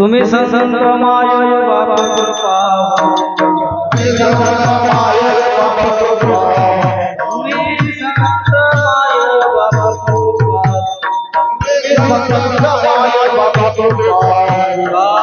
तुम्ही संत माय बाप कृपा तुम्ही संत माय बाप कृपा तुम्ही संत माय बाप कृपा संत माय बाप कृपा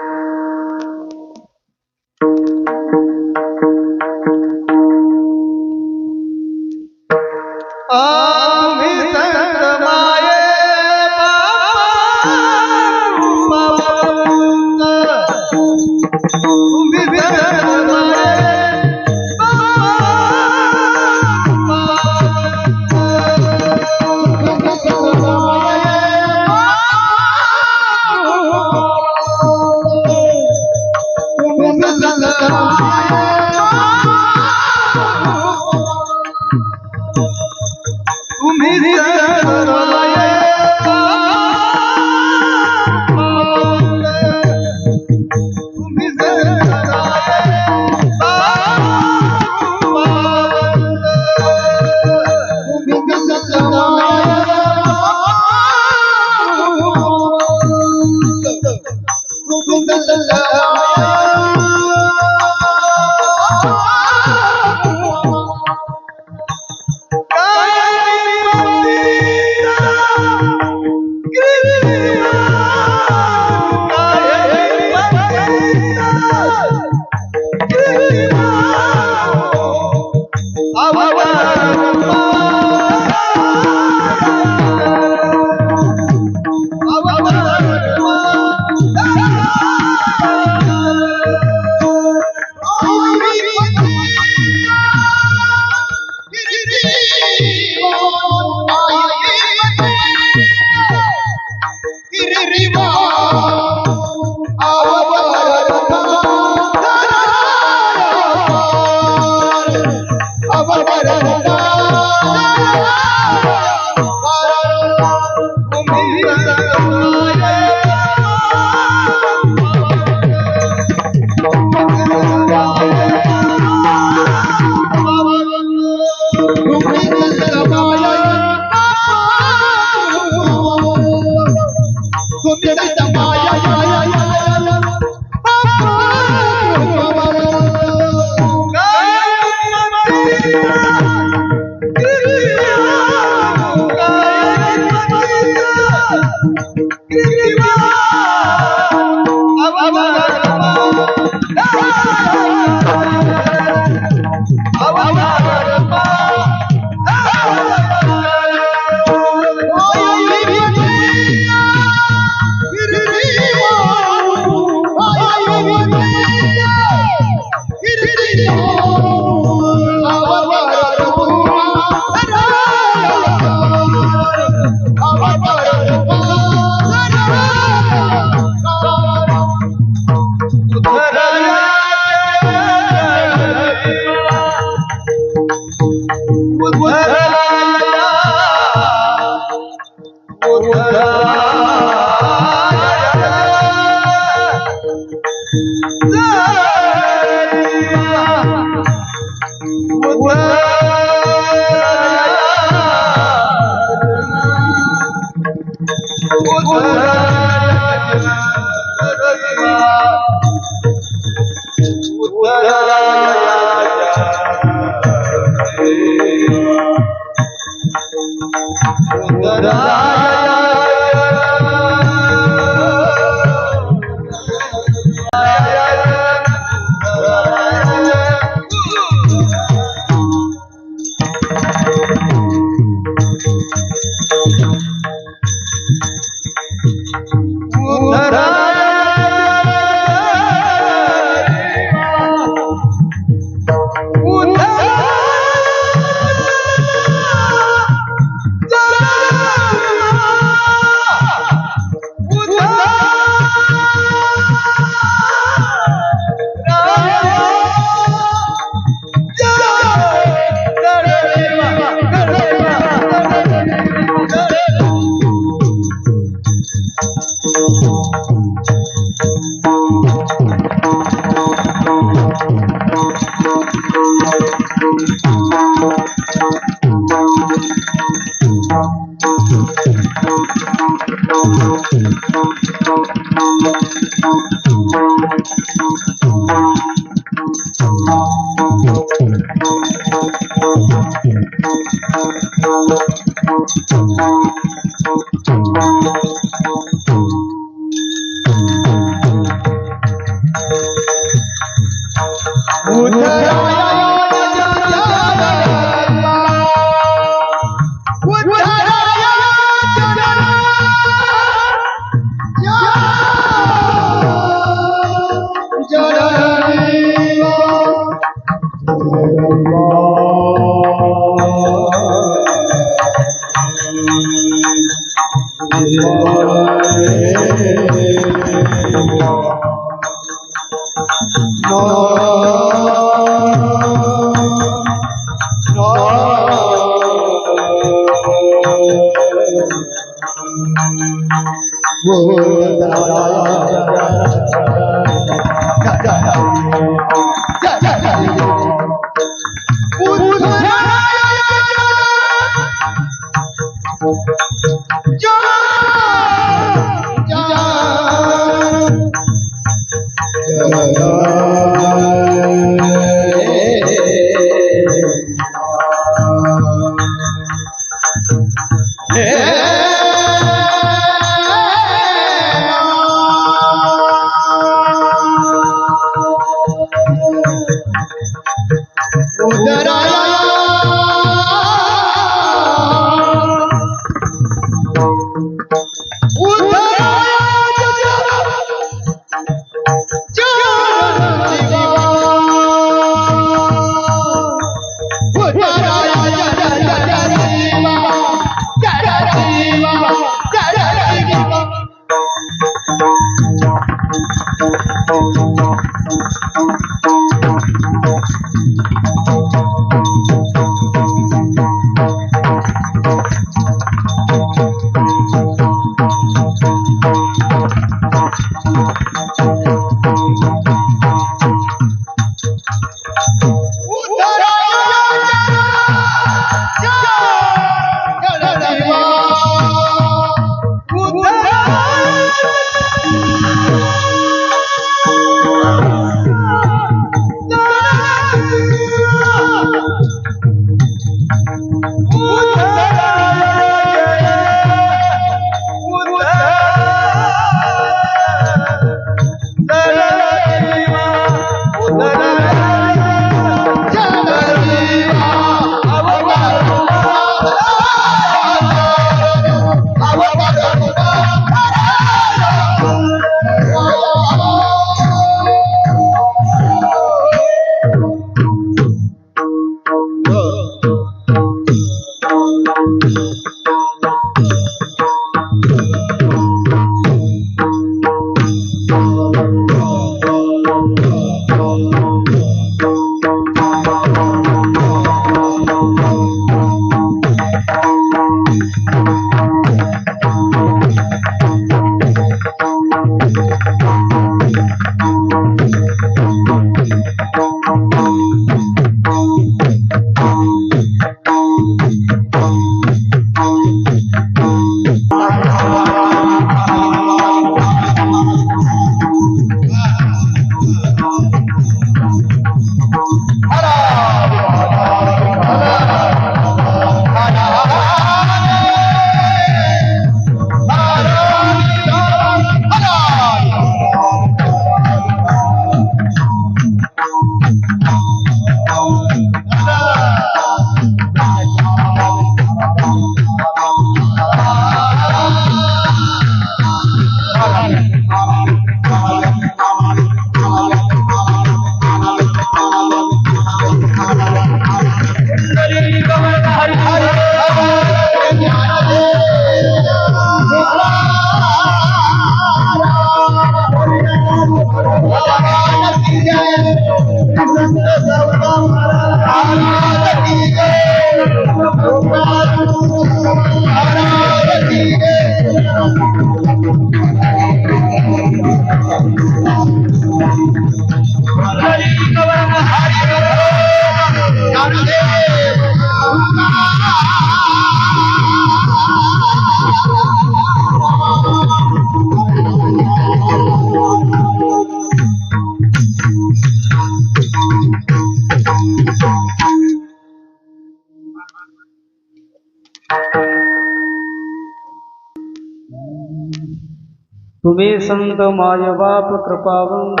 तुम्ही संत माय बाप कृपावंत,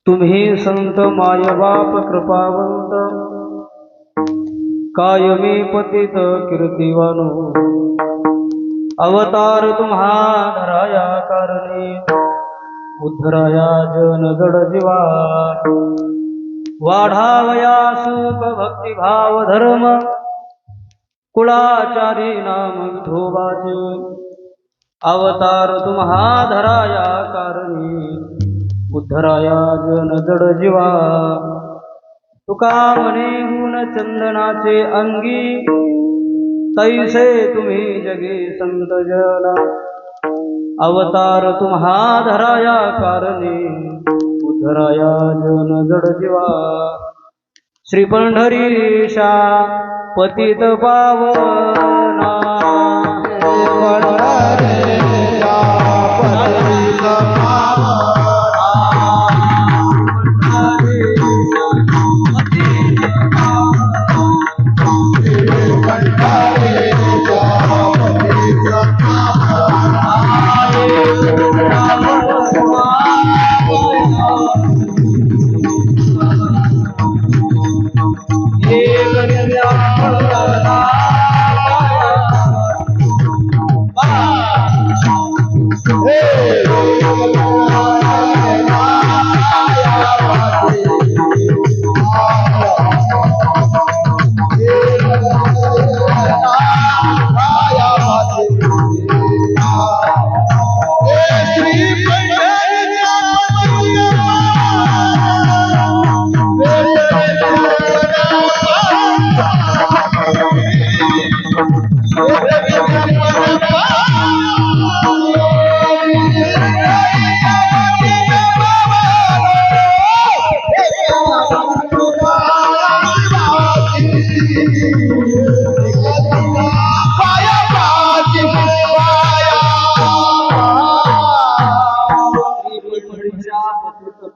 तुम्ही संत माय बाप कृपावंत, कायमी पतित कीर्तिवानो, अवतार तुम्हा धराया कारणे, उद्धराया जन जड जीवा, वाढावया सुख भक्तिभाव धर्म, कुळाचारी नाम विठोबाचे, अवतार तुम्हा धराया कारणे, उद्धराया जन जड जीवा, तुका म्हणे गुण चंदनाचे अंगी, तैसे तुम्ही जगे संत जना, अवतार तुम्हा धराया कारणे, उद्धराया जन जड जीवा, श्री पंढरीशा पतित पावना,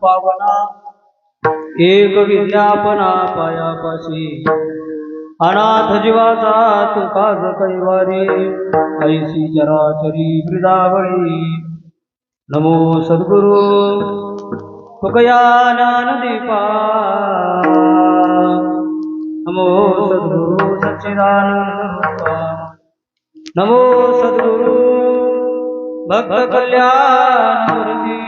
पावना, एक विज्ञापना पायापाशी, अनाथ जीवाचा तुकाज कैवारी, ऐसी चराचरी वृदावळी, नमो सद्गुरु तुकया ज्ञानदीपा, नमो सद्गुरु सच्चिदानंद रूपा, नमो सद्गुरु भक्त कल्याणमूर्ती,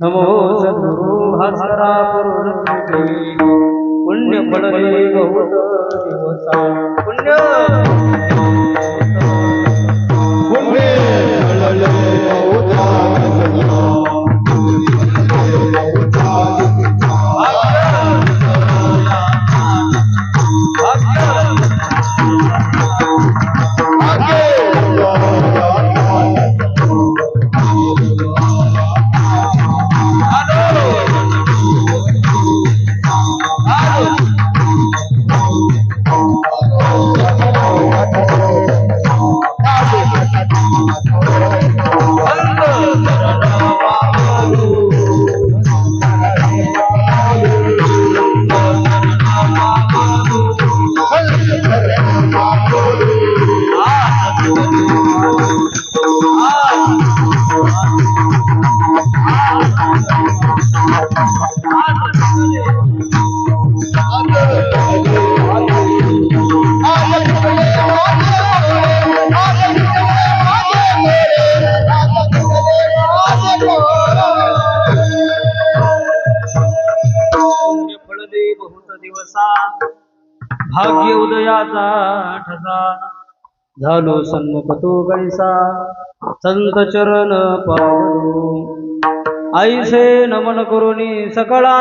नमो सद्गुरु हसरा पूर्णकृती, पुण्य फळले बहुत दिवसा, पुण्य फळले भाग्य उदयाचा ठसा, झालो सन्मुख तो कैसा, संत चरण पावलो, ऐसे नमन करुणी सकळा,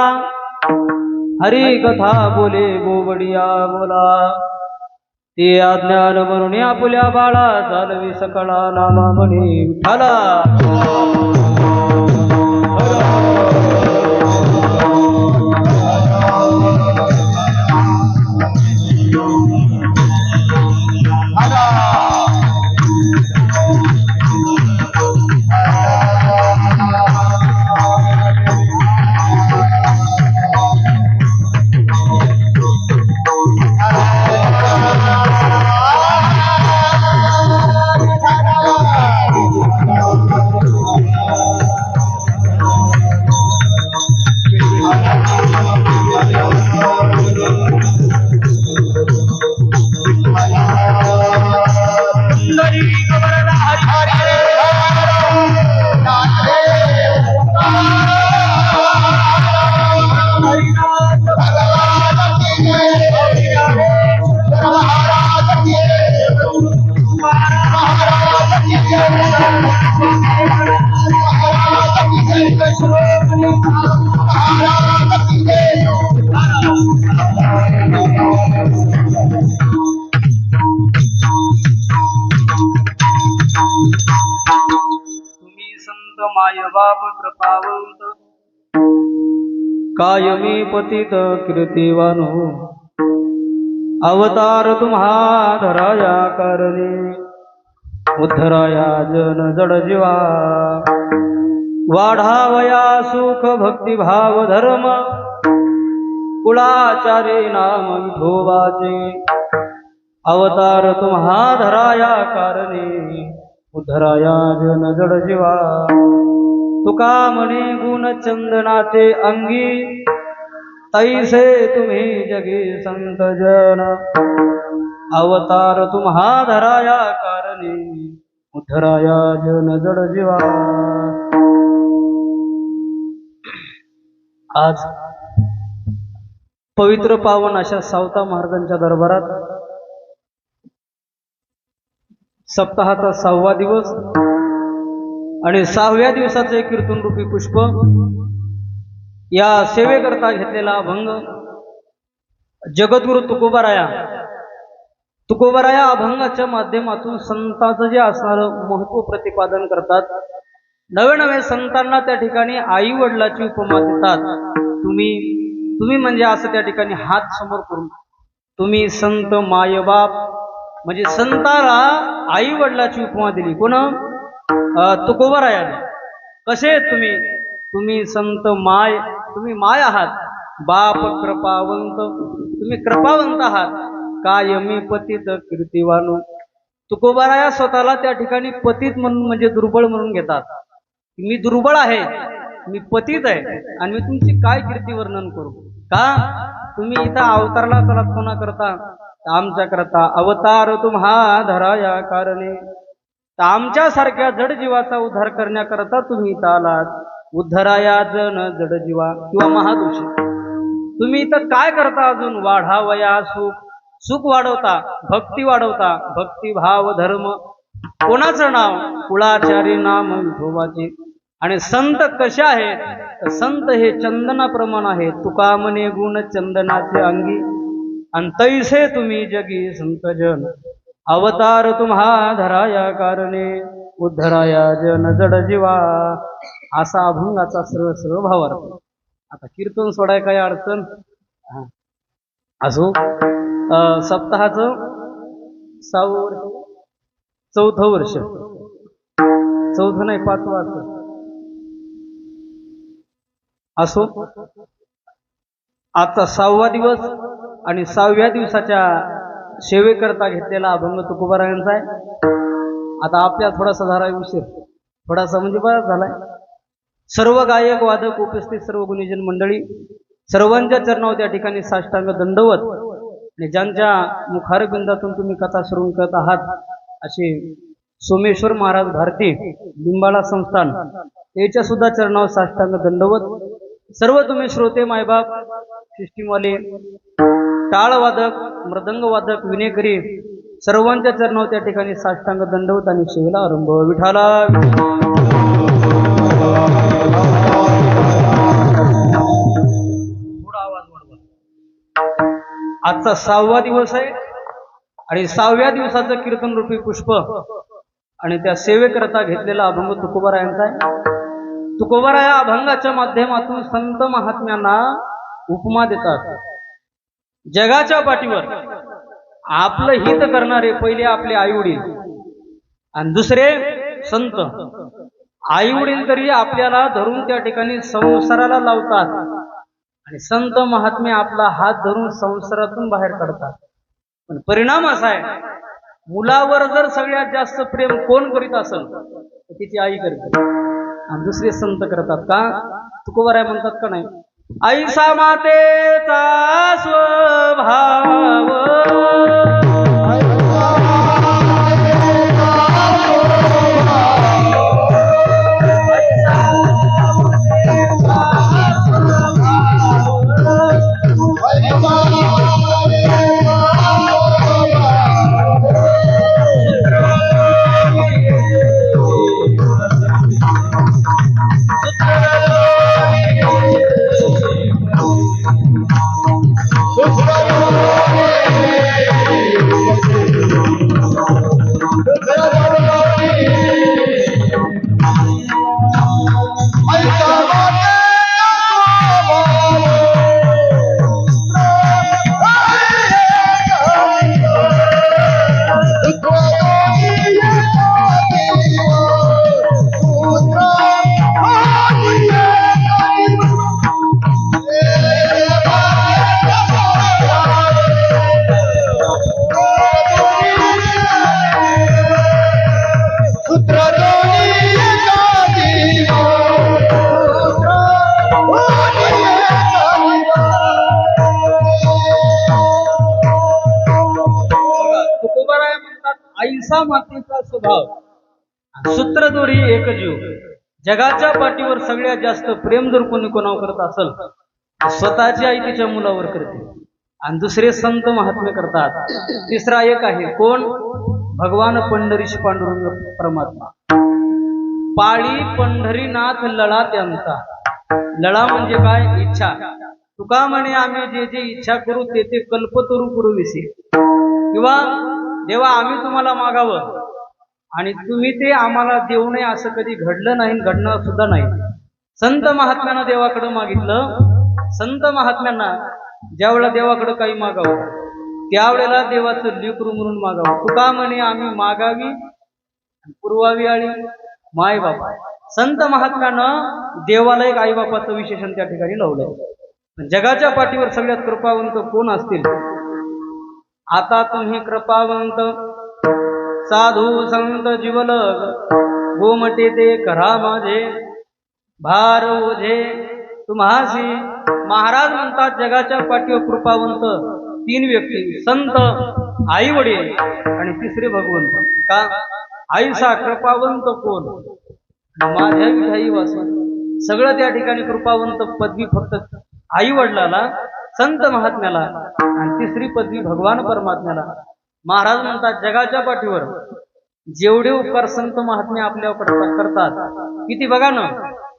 हरी कथा बोले गोवडिया बोला, ते अज्ञान म्हणून आपुल्या बाळा, चालवी सकळा नामा म्हणे विठ्ठला. तुम्ही संत माय बाप कृपावंत कायमी पतित कीर्तिवान अवतार तुम्हा धराया कारणे उद्धराया जन जड जीवा वाढावया सुख भक्ती भाव धर्म कुळाचारी नाम विठोबाचे अवतार तुम्हा धराया कारणे उद्धराया जन जड जीवा तुका म्हणे गुण चंदनाचे अंगी तैसे तुम्ही जगी संत जन अवतार तुम्हा धराया कारणे उद्धराया जन जड जीवा। आज पवित्र पावन अशा सावता महाराजांच्या दरबारात सप्ताहाचा 6वा दिवस आणि 6व्या दिवसाचे कीर्तन रूपी पुष्प या सेवेकरता घेतलेला अभंग जगद्गुरु तुकोबाराया अभंगाच्या माध्यमातून संतांचं जे असणारं महत्व प्रतिपादन करतात। नवे नवे संतांना त्या ठिकाणी आई वडिलाची उपमा देतात। तुम्ही म्हणजे असं त्या ठिकाणी हात समोर करून तुम्ही संत मायबाप म्हणजे संताला आई वडिलाची उपमा दिली। कोण? तुकोबारायाने। कसे तुम्ही संत माय, तुम्ही माय आहात, बाप कृपावंत, तुम्ही कृपावंत आहात, कायमी पतित कीर्तिवान। तुकोबाराया स्वतःला त्या ठिकाणी पतित म्हणून म्हणजे दुर्बळ म्हणून घेतात। मी दुर्बळ आहे, मी पतित आहे आणि मी तुमची काय कीर्ती वर्णन करू? का तुम्ही इथं अवतारला चला कोणा करता? आमच्या करता अवतार तुम्हा धराया कारणे, आमच्या सारख्या जड जीवाचा उद्धार करण्याकरता तुम्ही इथं आलात। उद्धराया जन जड जीवा किंवा महादोषी, तुम्ही इथं काय करता? अजून वाढावया सुख वाढवता, भक्ती वाढवता, भक्ती भाव धर्म कोणाचं नाव? कुळाचारी नाम विठोबाचे। आणि संत कसे आहेत? तर संत हे चंदनाप्रमाण आहेत। तुका म्हणे गुण चंदनाचे अंगी आणि तैसे तुम्ही जगी संत जन अवतार तुम्हा धराया कारणे उद्धराया जन जड जीवा। असा अभंगाचा सर्व भावार्थ। आता कीर्तन सोडाय काय अडचण असो। सप्ताहाचं 4वं वर्ष, 4थं नाही 5वं असो। आता 6वा दिवस आणि 6व्या दिवसाच्या सेवेकरता घेतलेला अभंग तुकोबारायांचा आहे। आता आपल्या थोडासा झालाय उशीर, थोडासा म्हणजे बराच झालाय। सर्व गायक वादक उपस्थित सर्व गुणीजन मंडळी सर्वांच्या चरणावर त्या ठिकाणी साष्टांग दंडवत आणि ज्यांच्या मुखारबिंदातून तुम्ही कथा श्रवण करत आहात असे सोमेश्वर महाराज भारती लिंबाळा संस्थान याच्या सुद्धा चरणावर साष्टांग दंडवत। सर्व तुम्ही श्रोते मायबाप सिस्टीमवाले टाळवादक मृदंगवादक विनेकरी सर्वांच्या चरणावर त्या ठिकाणी साष्टांग दंडवत आणि सेवेला आरंभ। विठाला थोडा आवाज वाढवा। आजचा 6वा दिवस आहे आणि 6व्या दिवसाचं कीर्तन रूपी पुष्प आणि त्या सेवेकरता घेतलेला अभंग तुकोबारायांचा आहे। तुकोबाराया अभंगाच्या माध्यमातून संत महात्म्यांना उपमा देतात। जगाच्या पाठीवर आपलं हित करणारे पहिले आपले आई वडील आणि दुसरे संत। आई वडील तरी आपल्याला धरून त्या ठिकाणी संसाराला लावतात आणि संत महात्मे आपला हात धरून संसारातून बाहेर काढतात। पण परिणाम असा आहे, मुलावर जर सगळ्यात जास्त प्रेम कोण करीत असेल तर तिची आई करते आणि दुसरे संत करतात। का? तुकोबाराय म्हणतात का नाही, ऐसा मातेचा स्वभाव पिता मातेचा स्वभाव सूत्रदोरी एक जीव. जगाच्या पाठीवर सगळ्यात जास्त प्रेम जर कोणी कोणावर करत असेल स्वतःची आई तिच्या मुलावर करते आणि दुसरे संत महात्मे करतात. तिसरा एक आहे कोण? भगवान पंढरीश पांडुरंग परमात्मा. पाळी पंढरीनाथ लळा त्यांचा. लळा म्हणजे काय? इच्छा. तुका म्हणे आम्ही जे जे इच्छा करू ते ते कल्पतरू पुरविसे. किंवा देवा आम्ही तुम्हाला मागावं आणि तुम्ही ते आम्हाला देऊ नये असं कधी घडलं नाही, घडणार सुद्धा नाही. संत महात्म्यांना देवाकडे मागितलं. संत महात्म्यांना ज्यावेळेला देवाकडे काही मागावं त्यावेळेला देवाचं लेकरू म्हणून मागावं. तुका म्हणे आम्ही मागावी पुरवावी आणि माय बाबा. संत महात्म्यानं देवाला एक आई बापाचं विशेषण त्या ठिकाणी लावलंय. जगाच्या पाठीवर सगळ्यात कृपावंत कोण असतील? आता तुम्ही कृपावंत साधू संत जीवलग गोमटे ते करा माझे भार ओझे तुम्हासी. महाराज म्हणतात जगाच्या पाठीवर कृपावंत तीन व्यक्ती, संत, आई वडील आणि तिसरे भगवंत. का? आईसा कृपावंत कोण? माझ्या विधाई वासून. सगळं त्या ठिकाणी कृपावंत पदवी फक्त आई वडिलाला, संत महात्म्याला आणि तिसरी पदवी भगवान परमात्म्याला. महाराज म्हणतात जगाच्या पाठीवर जेवढे उपकार संत महात्मे आपल्याकडे करतात किती बघा ना.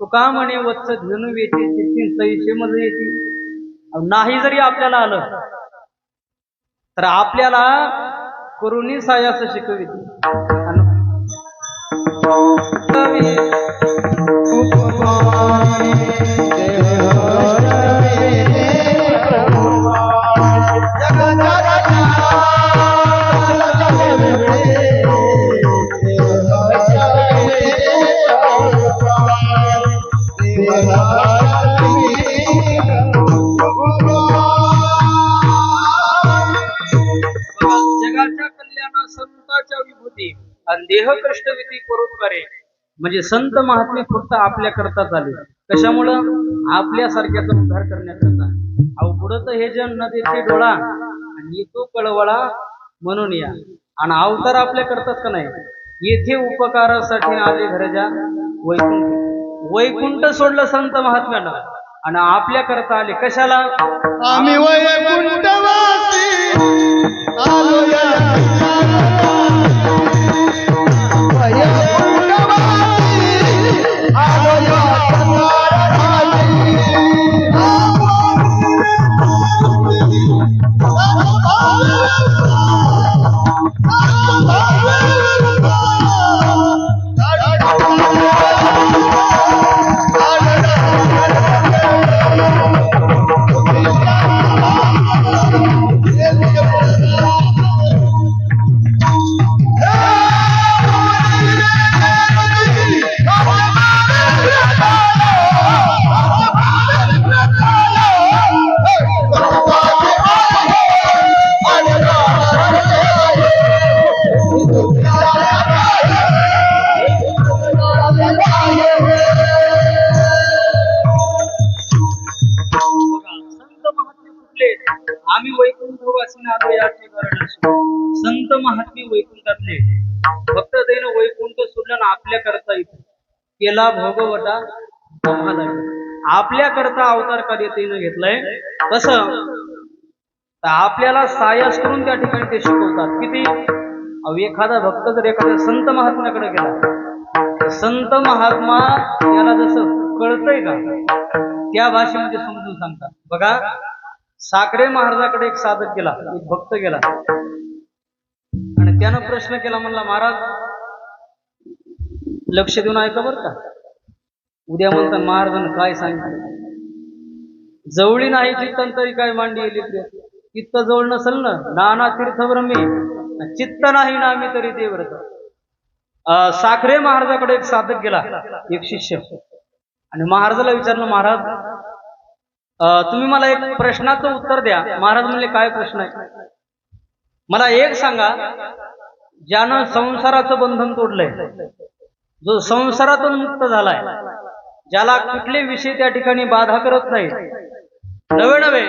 तो का म्हणे वत्स धनु येते चित्तीन सैशे मध्ये येते. नाही जरी आपल्याला आलं तर आपल्याला करुणी सायास शिकविते. देह कष्टविधी परोपकारे म्हणजे संत महात्मे फक्त आपल्या करताच आले. कशामुळं? आपल्यासारख्याचा उद्धार करण्याकरता. अहो पुढं तर हे जन न देते डोळा आणि येतो कळवळा म्हणून या. आणि अवतार आपल्या करतात का नाही? येथे उपकारासाठी आले घरजा वैकुंठ. वैकुंठ सोडलं संत महात्म्यानं आणि आपल्या करता आले. कशाला? आम्ही वैकुंठवासी आलो या आम्ही वैकुंठवासीने आलो याचे कारण संत महात्मे वैकुंठातले. फक्त त्यानं वैकुंठ सोडलं ना आपल्या करता इथं केला भोगवटा आम्हाला. आपल्या करता अवतार कार्य त्यानं घेतलंय. कसं? तर आपल्याला सायास करून त्या ठिकाणी ते शिकवतात. किती? एखादा भक्त जर एखाद्या संत महात्म्याकडे गेला, संत महात्मा त्याला जसं कळतंय का त्या भाषेमध्ये समजून सांगतात. बघा साखरे महाराजाकडे एक साधक गेला, एक भक्त गेला आणि त्यानं प्रश्न केला. म्हणला महाराज लक्ष देऊन ऐका बरं का. उद्या म्हणतात महाराजांना काय सांगितलं. जवळी नाही चित्तन तरी काय मांडी येईल. चित्त जवळ नसल ना नाना तीर्थभ्रमी चित्त नाही नामी तरी देव्रत. साखरे महाराजाकडे एक साधक गेला, एक शिष्य, आणि महाराजाला विचारलं महाराज तुम्ही मला एक प्रश्नाचं उत्तर द्या. महाराज म्हणले काय प्रश्न आहे? मला एक सांगा, ज्यानं संसाराचं बंधन तोडलंय, जो संसारातून मुक्त झालाय, ज्याला कुठले विषय त्या ठिकाणी बाधा करत नाही, नवे नवे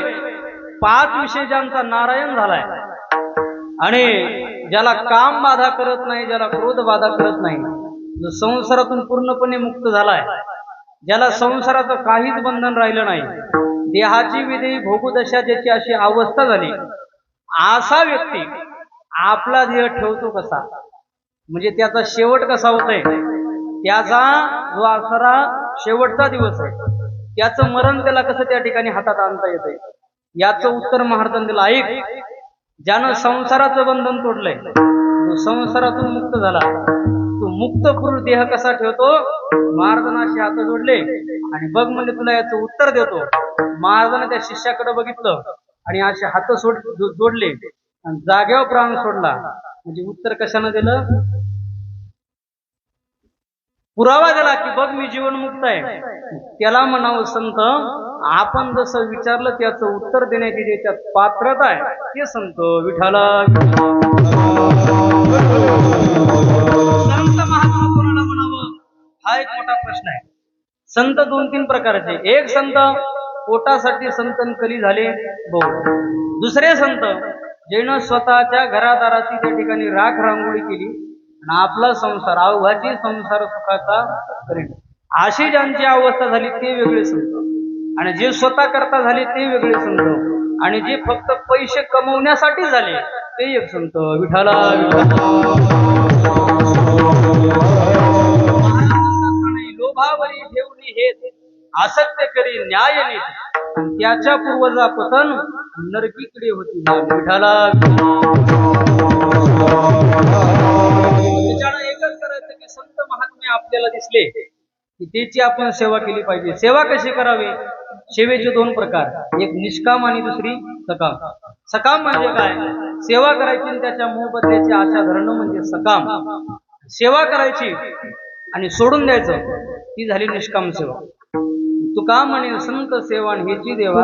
5 विषय ज्यांचा नारायण झालाय आणि ज्याला काम बाधा करत नाही, ज्याला क्रोध बाधा करत नाही, जो संसारातून पूर्णपणे मुक्त झालाय, ज्याला संसाराचं काहीच बंधन राहिलं नाही, देहाची विधी भोगदशा ज्याची अशी अवस्था झाली, असा व्यक्ती आपला ध्येय ठेवतो कसा, म्हणजे त्याचा शेवट कसा होतोय, त्याचा जो असणारा शेवटचा दिवस आहे त्याचं मरण त्याला कसं त्या ठिकाणी हातात आणता येतंय, याचं उत्तर महाराजांनी दिलं. ऐक, ज्यानं संसाराचं बंधन तोडलंय, तो संसारातून मुक्त झाला, तो मुक्त पुरुष देह कसा ठेवतो, महाराजांना असे हात जोडले आणि बघ म्हणजे तुला याचं उत्तर देतो. महाराजांना त्या शिष्याकडे बघितलं आणि असे हात जोडले आणि जागेवर प्राण सोडला. म्हणजे उत्तर कशानं दिलं, पुरावा दिला की बघ मी जीवनमुक्त आहे. त्याला म्हणावं संत, आपण जसं विचारलं त्याचं उत्तर देण्याची ज्याच्यात पात्रता आहे ते संत विठाला. संत महात्मा कोणाला म्हणावं हा एक मोठा प्रश्न आहे. संत 2-3 प्रकारचे. एक संत पोटासाठी संतन कली झाले भाऊ. दुसरे संत ज्यानं स्वतःच्या घरादाराची त्या ठिकाणी राख रांगोळी केली आणि आपला संसार अवघाची संसार सुखाचा करेल, अशी ज्यांची अवस्था झाली ते वेगळे संत, आणि जे स्वतः करता झाले ते वेगळे संत, आणि जे फक्त पैसे कमवण्यासाठी झाले ते एक संत विठाला. लोभावरी ठेवणी हे असत्य करी न्याय नीत, आणि त्याच्या पूर्वजा पतन नरकीकडे होती विठाला. त्याच्यानं एकच करायचं की संत महात्मे आपल्याला दिसले की त्याची आपण सेवा केली पाहिजे. सेवा कशी करावी, सेवेचे 2 प्रकार, एक निष्काम आणि दुसरी सकाम. सकाम म्हणजे काय, सेवा करायची आणि त्याच्या मोबदल्याची आशा धरणं म्हणजे सकाम. सेवा करायची आणि सोडून द्यायचं ती झाली निष्काम सेवा. तुका म्हणे संत सेवा हेची देवा,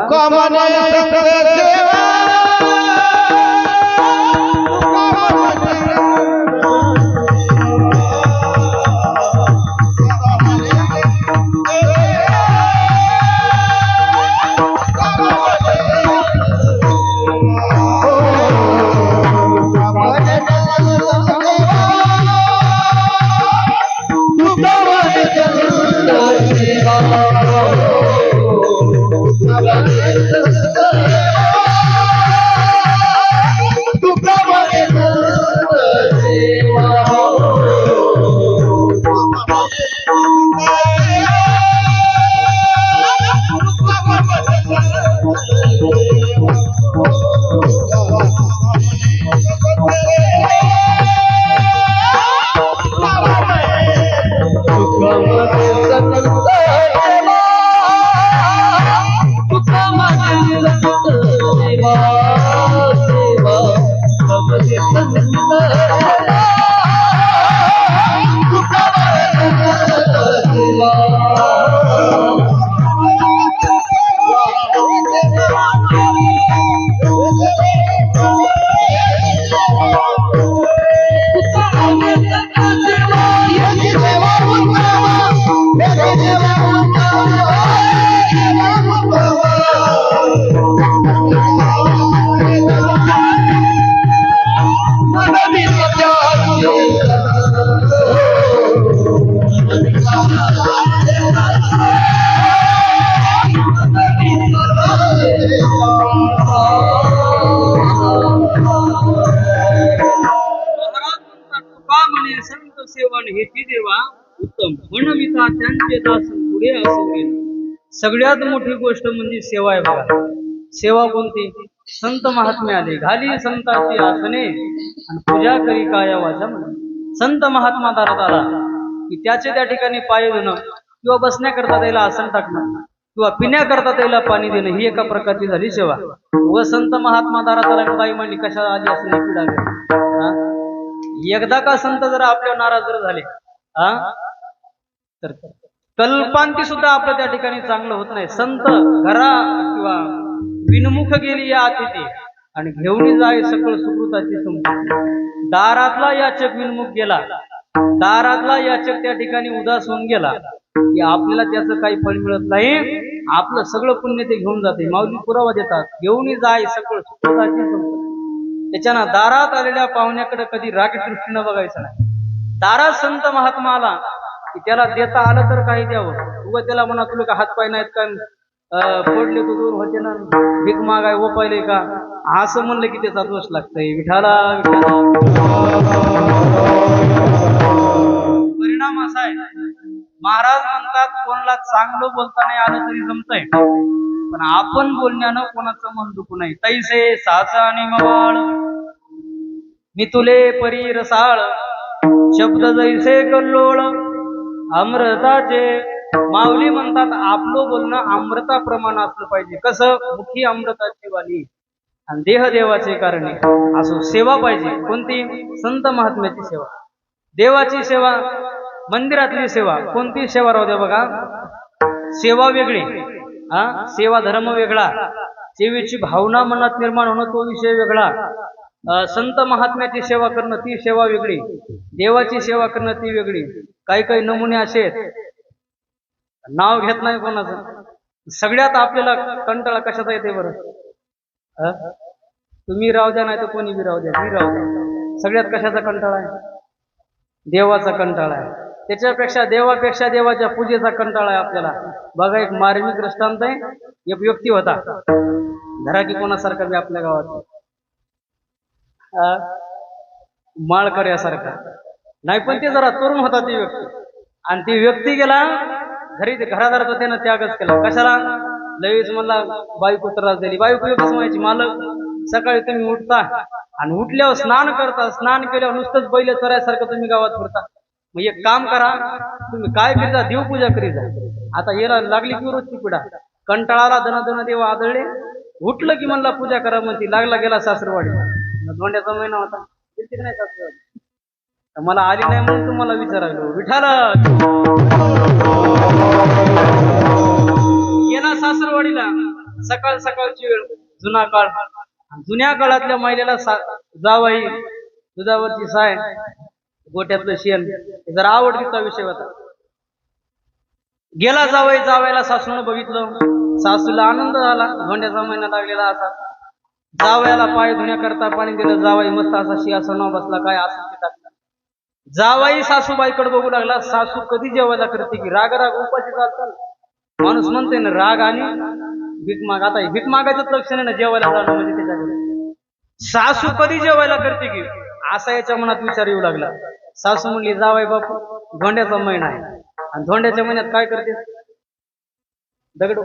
सगळ्यात मोठी गोष्ट म्हणजे सेवा आहे बघा. सेवा कोणती, संत महात्मे आले घाली संतांची आसने आणि पूजा करी काया वाचा म्हणे. संत महात्मा दारात आला की त्याचे त्या ठिकाणी पाय धुणं किंवा बसण्याकरता त्याला आसन टाकणं किंवा पिण्याकरता त्याला पाणी देणं ही एका प्रकारची झाली सेवा. व संत महात्मा दारात आला बाई मांडली कशा आली असं पिढा. एकदा का संत जर आपल्या नाराज जर झाले तर कल्पांती सुद्धा आपलं त्या ठिकाणी चांगलं होत नाही. संत घरा किंवा विनमुख गेली या अतिथी आणि घेऊन जाय सकळ सुकृताची संपत्ती. दारातला याचक विनमुख गेला, दारातला याचक त्या ठिकाणी उदास होऊन गेला की आपल्याला त्याचं काही फळ मिळत नाही, आपलं सगळं पुण्य ते घेऊन जाते. माऊली पुरावा देतात, घेऊन जाय सकळ सुकृताची संपत्ती. त्याच्यानं दारात आलेल्या पाहुण्याकडे कधी रागीट दृष्टीनं बघायचं नाही. दारात संत महात्मा आला की त्याला देता आलं तर काही द्यावं. उगा त्याला म्हणा तुला का हातपाय नाहीत का, पडले तू दूर होते ना, भीक मागाय ओपायले का, असं म्हणलं की त्याचा दोष लागतोय. विठाला परिणाम असा आहे, महाराज म्हणतात कोणाला चांगलं बोलता नाही आलं तरी जमतंय, पण आपण बोलण्यानं कोणाचं मन दुखू नये. तैसे साचा आणि मवाळ मी तुले परी रसाळ, शब्द जैसे कल्लोळ अमृताचे. माऊली म्हणतात आपलं बोलणं अमृताप्रमाणे असलं पाहिजे. कसं, मुखी अमृताची वाणी आणि देह देवाचे कारणे. असो सेवा पाहिजे. कोणती? संत महात्म्याची सेवा, देवाची सेवा, मंदिरातली सेवा. कोणती सेवा राहू द्या बघा, सेवा वेगळी, सेवा धर्म वेगळा, सेवेची भावना मनात निर्माण होणं तो विषय वेगळा. संत महात्म्याची सेवा करणं ती सेवा वेगळी, देवाची सेवा करणं ती वेगळी. काही काही नमुने असे आहेत, नाव घेत नाही कोणाचं. सगळ्यात आपल्याला कंटाळा कशाचा येते बरं? तुम्ही राहू द्या नाही तर कोणी बी राहू द्या, मी राहू द्या, सगळ्यात कशाचा कंटाळा आहे? देवाचा कंटाळा आहे. त्याच्यापेक्षा देवापेक्षा देवाच्या पूजेचा कंटाळा आहे आपल्याला. बघा एक मार्मिक दृष्टांत आहे. एक व्यक्ती होता, धरा की कोणासारखा बी आपल्या गावात माळकर यासारखा नाही, पण ते जरा तरुण होता ती व्यक्ती. आणि ती व्यक्ती गेला घरी, घरादाराचा त्यानं त्यागच केला. कशाला? लगेच म्हणला बायको त्रास दिली. बायको एकच म्हणायची, मालक सकाळी तुम्ही उठता आणि उठल्यावर स्नान करता, स्नान केल्यावर नुसतंच बैल चरायसारखं तुम्ही गावात फिरता. मग एक काम करा, तुम्ही काय करीता, देवपूजा करीता. आता याला लागली की रोजची पिढा, कंटाळाला धन देव आदळले, उठलं की म्हणला पूजा करा म्हणती. लागला गेला सासरवाडी. धोंड्याचा महिना होता, नाही सासरवाडी. मला आली नाही म्हणून तुम्हाला विचारायलो. विठाला गेला सासरवाडीला. सकाळ सकाळची वेळ, जुना काळ. जुन्या काळातल्या महिलेला जावाई, दुधावरची साय, गोट्यातलं शेण जरा आवडतीचा विषय होता. गेला जावई, जावायला सासून बघितलं. सासूला आनंद झाला, धोंड्याचा महिना लागलेला असा. जावयाला पाय धुण्याकरता पाणी दिलं. जावाई मस्त असा सिंहासनावर बसला, काय असं ते टाकलं. जावाई सासूबाईकडे बघू लागला. सासू कधी जेवायला करते की राग राग उपाशी चालतात. माणूस म्हणते ना राग आणि भीक माग. आता भीक मागायचं लक्षण आहे ना जेवायला जाणं म्हणजे त्याच्याकडे. सासू कधी जेवायला करते की, असा याच्या मनात विचार येऊ लागला. सासू म्हणली, जावाई बापू धोंड्याचा महिना आहे आणि धोंड्याच्या महिन्यात काय करते? दगड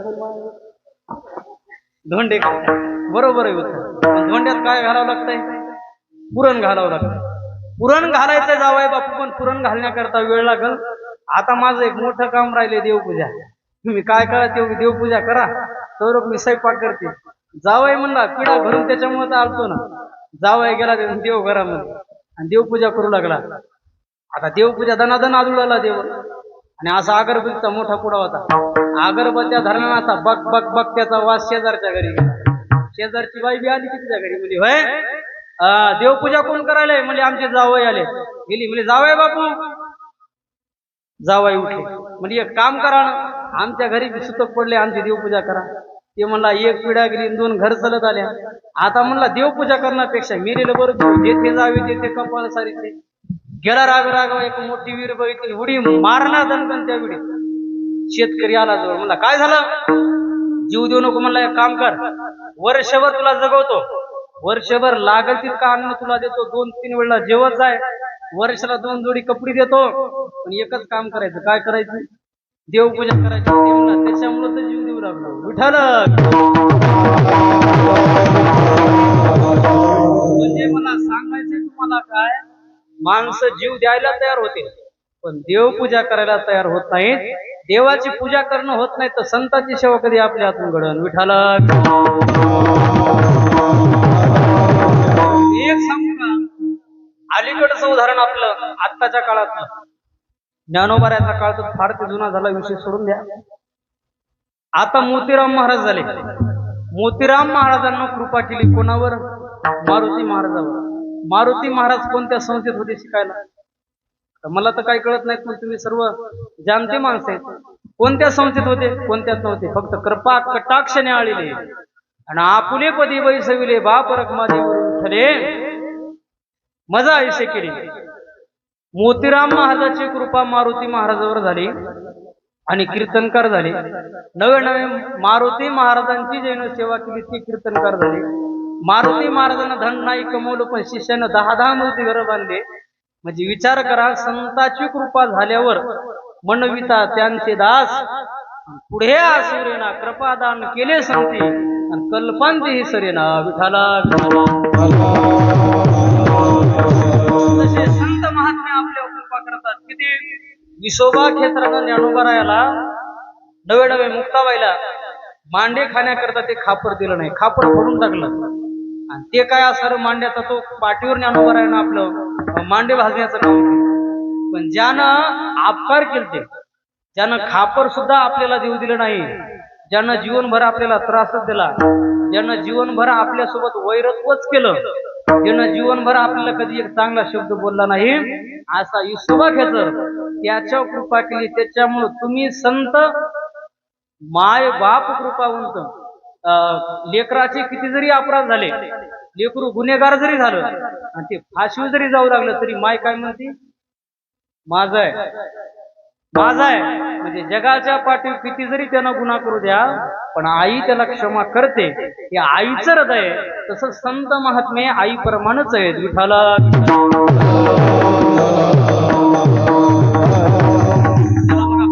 धोंडे. बरोबर आहे होतं. धोंड्यात काय घालावं लागतंय? पुरण घालावं लागतं. पुरण घालायचं जावई बापू, पण पुरण घालण्याकरता वेळ लागल. आता माझं एक मोठं काम राहिले, देवपूजा. तुम्ही काय करा, तेवढी देवपूजा करा, तर मी स्वयंपाक करते. जावई म्हणला, पिढा भरून त्याच्यामुळे तर आलतो ना. जावई गेला देवघरामध्ये आणि देवपूजा करू लागला. आता देवपूजा दनादन आदुळाला देव. आणि असा अगरबत्तीचा मोठा पुडा होता. अगरबत्त्या धरला असा बक बक बक, त्याचा वास शेजारच्या घरी गेला. शेजारची बाई बी आली की तिच्या घरी, म्हणजे होय देवपूजा कोण करायला? म्हणजे आमचे जावई आले. गेली म्हणजे जावई बापू. जावई उठले, म्हणजे एक काम करा ना, आमच्या घरी सुतक पडले, आमची देवपूजा करा. ते म्हणला एक पिढ्या गेली, 2 घर चालत आल्या. आता म्हणला देवपूजा करण्यापेक्षा मेलेलं बरोबर, जेथे जावे तेथे कपाळ सारीचे. गेला राग राग, एक मोठी वीर बघितली, उडी मारला दणकन त्या विडी. शेतकरी आला जवळ, म्हणला काय झालं? जीव देऊ नको. म्हणला एक काम कर, वर्षभर तुला जगवतो, वर्षभर लागल तितका अन्न तुला देतो, 2-3 वेळेला जेवत जाय, वर्षाला 2 जोडी कपडे देतो, पण एकच काम करायचं. काय करायचं? देवपूजा करायची. त्याच्यामुळे तर जीव देऊ लागलो. विठाल म्हणजे मला सांगायचं तुम्हाला काय, माणसं जीव द्यायला तयार होते, पण देवपूजा करायला तयार होत नाहीत. देवाची पूजा करणं होत नाही तर संतांची सेवा कधी आपल्या हातून घडण. विठाल एक सांगू का, अलीकडचं उदाहरण आपलं आत्ताच्या काळात, ज्ञानोबाऱ्याचा काळ तर फार ते जुना झाला, विषय सोडून द्या. आता मोतीराम महाराज झाले. मोतीराम महाराजांना कृपा केली कोणावर? मारुती महाराजावर. मारुती महाराज कोणत्या संस्थेत होते शिकायला? मला तर काही कळत नाही, पण तुम्ही सर्व जाणते माणसं आहेत. कोणत्या संस्थेत होते? कोणत्याच नव्हते. फक्त कृपा कटाक्षाने आलेले आणि आपुले पदी बैसविले बाप रखमादेवरून विठ्ठले मजा ऐसे केली. मोतीराम महाराजाची कृपा मारुती महाराजावर झाली आणि कीर्तनकार झाले. नवे नवे मारुती महाराजांची जैन सेवा केली ती कीर्तनकार झाले. मारुती महाराजांना धन नाही कमवलं पण शिष्यानं 10 मूर्ती घर बांधले. म्हणजे विचार करा, संताची कृपा झाल्यावर मनविता त्यांचे दास पुढे आसुरेना कृपादान केले संती आणि कल्पांती सरेना विठाला तसे संत महात्मे आपल्या कृपा करतात. किती विसोबा क्षेत्रानं ज्ञानोबरायाला नवे नवे मुक्ताबाईला मांडे खाण्याकरता ते खापर दिलं नाही, खापर फोडून टाकलं. आणि ते काय असणार मांड्याचा तो पाठीवर ज्ञानोबरायानं आपलं मांडे भाजण्याचं काम केलं. पण ज्यानं अपकार केले, ज्यानं खापर सुद्धा आपल्याला देऊ दिलं नाही, ज्यानं जीवनभर आपल्याला त्रासच दिला, ज्यानं जीवनभर आपल्यासोबत वैरत्वच केलं, ज्यानं जीवनभर आपल्याला कधी एक चांगला शब्द बोलला नाही, असा विसोबा खेचर त्याच्यावर कृपा केली. त्याच्यामुळे तुम्ही संत माय बाप कृपावंत. लेकराचे किती जरी अपराध झाले, लेकरू गुन्हेगार जरी झालं आणि ते फाशीवर जरी जाऊ लागलं तरी माय काय म्हणते, माझा आहे माझा आहे. म्हणजे जगाच्या पाठीवर किती जरी त्यांना गुन्हा करू द्या पण आई त्याला क्षमा करते. हे आईचं हृदय आहे. तसं संत महात्मे आई प्रमाणच आहेत. विठाला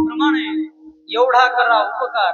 प्रमाण आहे. एवढा करा उपकार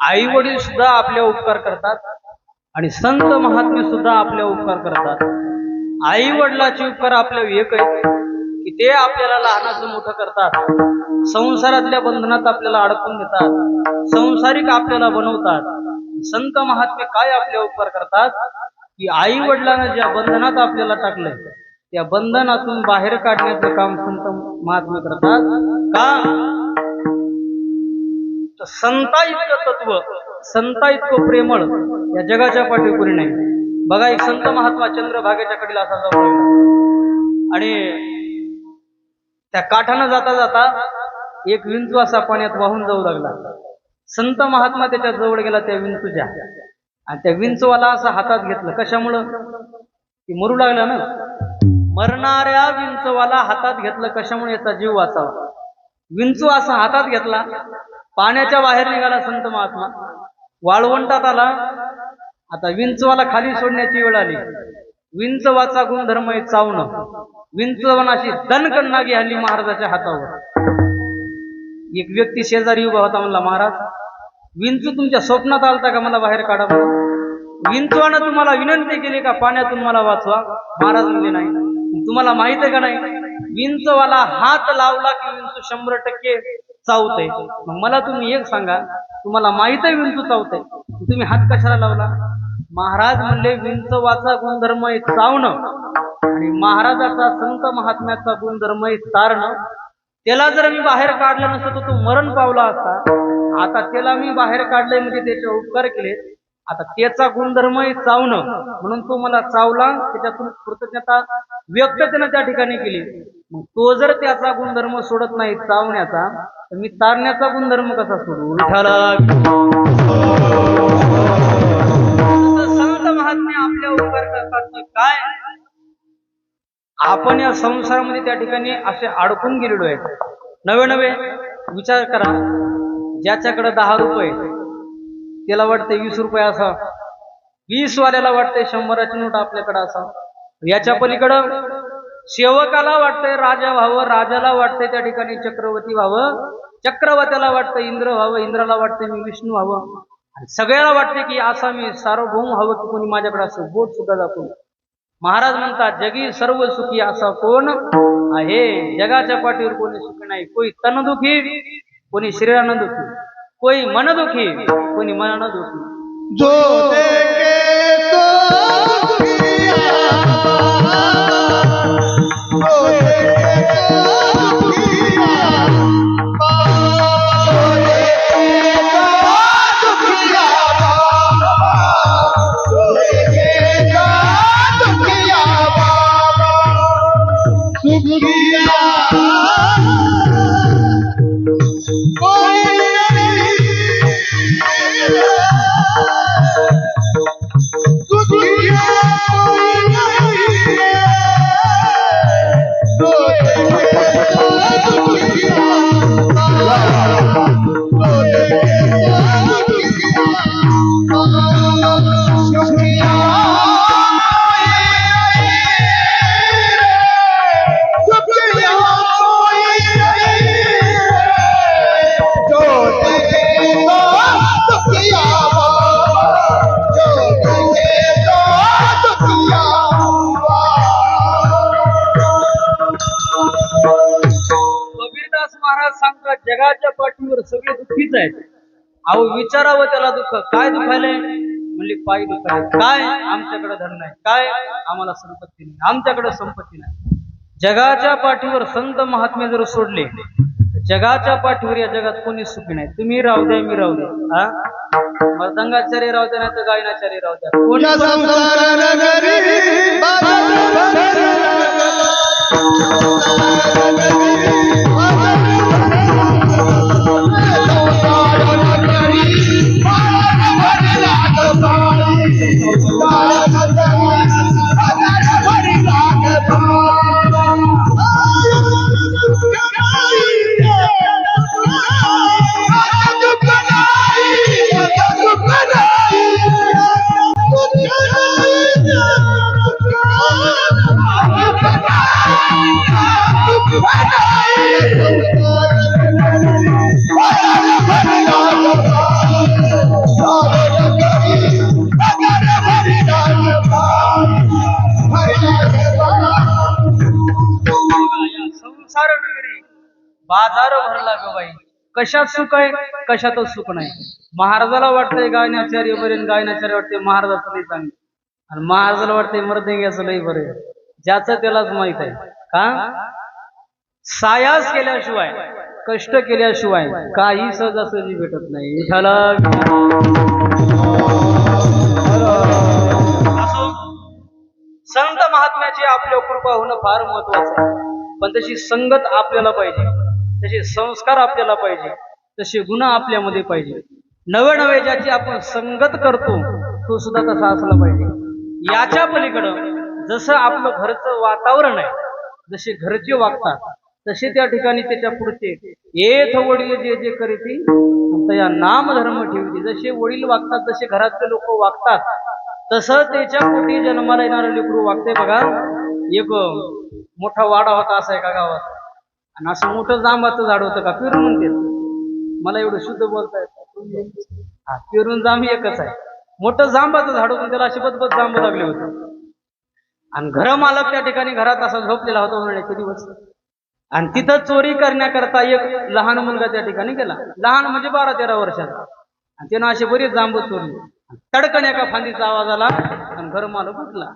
आई वडील सुद्धा आपले उपकार करतात आणि संत महात्मे सुद्धा आपले उपकार करतात. आई वडिलाचे उपकार आपल्यावर एक आहे की ते आपल्याला लहानाचं मोठं करतात, संसारातल्या बंधनात आपल्याला अडकून देतात, संसारिक आपल्याला बनवतात. संत महात्मे काय आपले उपकार करतात की आई वडिलांना ज्या बंधनात आपल्याला टाकलंय त्या बंधनातून बाहेर काढण्याचं काम संत महात्मे करतात. का संता इतकं तत्व, संता इतकं प्रेमळ या जगाच्या पाठीवर कोणी नाही. बघा, एक संत महात्मा चंद्रभागेच्या कडीला असा जाऊ लागला आणि त्या काठानं जाता जाता एक विंचू असा पाण्यात वाहून जाऊ लागला. संत महात्मा त्याच्या जवळ गेला त्या विंचूच्या आणि त्या विंचूवाला असं हातात घेतलं. कशामुळं? ती मरू लागला ना. मरणाऱ्या विंचूवाला हातात घेतलं कशामुळे? याचा जीव वाचावा. विंचू असा हातात घेतला, पाण्याच्या बाहेर निघाला संत महात्मा, वाळवंटात आला. आता विंचवाला खाली सोडण्याची वेळ आली. विंचवाचा गुणधर्म आहे चावणं. विंचवानाची दणकन्नागी हल्ली महाराजाच्या हातावर. एक व्यक्ती शेजारी उभा होता, म्हणला, महाराज, विंचू तुमच्या स्वप्नात आलता का? मला बाहेर काढा. विंचवानं तुम्हाला विनंती केली का पाण्यातून मला वाचवा? महाराज म्हणजे नाही. तुम्हाला माहित आहे का नाही, विंचवाला हात लावला की विंचू 100% चावते. मग मला तुम्ही एक सांगा, तुम्हाला माहित आहे विंचू चावते, तुम्ही हात कशाला लावला? महाराज म्हणले, विंचवाचा गुणधर्म आहे चावणं आणि महाराजाचा संत महात्म्याचा गुणधर्म आहे तारणं. त्याला जर मी बाहेर काढलं नसतं तर तो मरण पावला असता. आता त्याला मी बाहेर काढलंय म्हणजे त्याचे उपकार केले. आता त्याचा गुणधर्म आहे चावणं, म्हणून तो मला चावला, त्याच्यातून कृतज्ञता व्यक्त त्यानं त्या ठिकाणी केली. मग तो जर त्याचा गुणधर्म सोडत नाही चावण्याचा, तर मी तारण्याचा गुणधर्म कसा सोडू? विठ्ठला संत महात्मे आपल्या उपकार करतात की काय? आपण या संसारामध्ये त्या ठिकाणी असे अडकून गेलेलो आहे. नवे नवे विचार करा. ज्याच्याकडे 10 रुपये त्याला वाटते 20 रुपये असा, 20 वाल्याला वाटते 100ची नोट आपल्याकडे असा. याच्या पलीकडं सेवकाला वाटतंय राजा व्हावं, राजाला वाटतंय त्या ठिकाणी चक्रवर्ती व्हावं, चक्रवर्त्याला वाटतं इंद्र व्हावं, इंद्राला वाटतंय मी विष्णू व्हावं, आणि सगळ्याला वाटते की असा मी सार्वभौम व्हावं की कोणी माझ्याकडे असं बोट सुद्धा दाखवून. महाराज म्हणतात जगी सर्व सुखी असा कोण आहे? जगाच्या पाठीवर कोणी सुखी नाही. कोणी तन दुखी, कोणी शरीरानं दुखी, कोणी मन दुखी, कोणी मनानं दुखी. जो देखे तो दुखिया, जो देखे तो दुखिया, जो देखे तो दुखिया, जो देखे तो दुखिया, सुखिया कोई नहीं, दुखिया कोई नहीं है, जो देखे तो दुखिया, जो देखे तो दुखिया, सुखिया कबीरदास महाराज सांगतात जगाच्या पाठीवर सगळे दुःखीच आहेत. अहो विचारावं त्याला दुःख काय दुखायलंय? म्हणले पायी दुखायले. काय? आमच्याकडे धन नाही. काय? आम्हाला संपत्ती नाही. आमच्याकडे संपत्ती नाही. जगाच्या पाठीवर संत महात्मे जर सोडले, जगाच्या पाठीवर या जगात कोणी सुखी नाही. तुम्ही राहू द्या, मी राहू द्या, हा मर्दंगाचार्य राहू द्या, नाही तर गायनाचार्य राहू द्या, कोणी संसार नगरी बाजार भरला ग बाई. कशात सुख आहे? कशातच सुख नाही. महाराजाला वाटतंय गायनाचार्य बरे, गायनाचार्य वाटते महाराजाचं लई चांगलं, आणि महाराजाला वाटतंय मर्दंग्याचं लई बरे. ज्याचं त्यालाच माहित आहे. का? सायास केल्याशिवाय, कष्ट केल्याशिवाय काही सहजासहजी भेटत नाही. विठ्ठला असो, संत महात्म्याची आपल्या कृपा होणं फार महत्वाचं आहे. पण तशी संगत आपल्याला पाहिजे, तसे संस्कार आपल्याला पाहिजे, तसे गुण आपल्यामध्ये पाहिजे. नवे नवे ज्याची आपण संगत करतो तो सुद्धा तसा असला पाहिजे. याच्या पलीकडं जसं आपलं घरचं वातावरण आहे, जसे घरचे वागतात तसे त्या ठिकाणी त्याच्या पुढचे येथ वडील जे जे करीती या नाम धर्म ठेवते. जसे वडील वागतात, जसे घरातले लोक वागतात, तसं त्याच्या पोटी जन्माला येणारं लेकरू वागते. बघा, एक मोठा वाडा होता असा एका गावात, आणि असं मोठं जांबाचं झाड होतं का, पेरून म्हणते. मला एवढं शुद्ध बोलता येत. हा, पेरून जांब एकच आहे. मोठं जांबाचं झाड होतं, त्याला अशी बदबद जांब लागले होते. आणि घरमालक त्या ठिकाणी घरात असा झोपलेला होता म्हणे दिवस. आणि तिथं चोरी करण्याकरता एक लहान मुलगा त्या ठिकाणी गेला. लहान म्हणजे 12-13 वर्षाचा. आणि त्यानं असे बरेच जांब चोरले. तडकन एका फांदीचा आवाज आला आणि घरमालक उठला.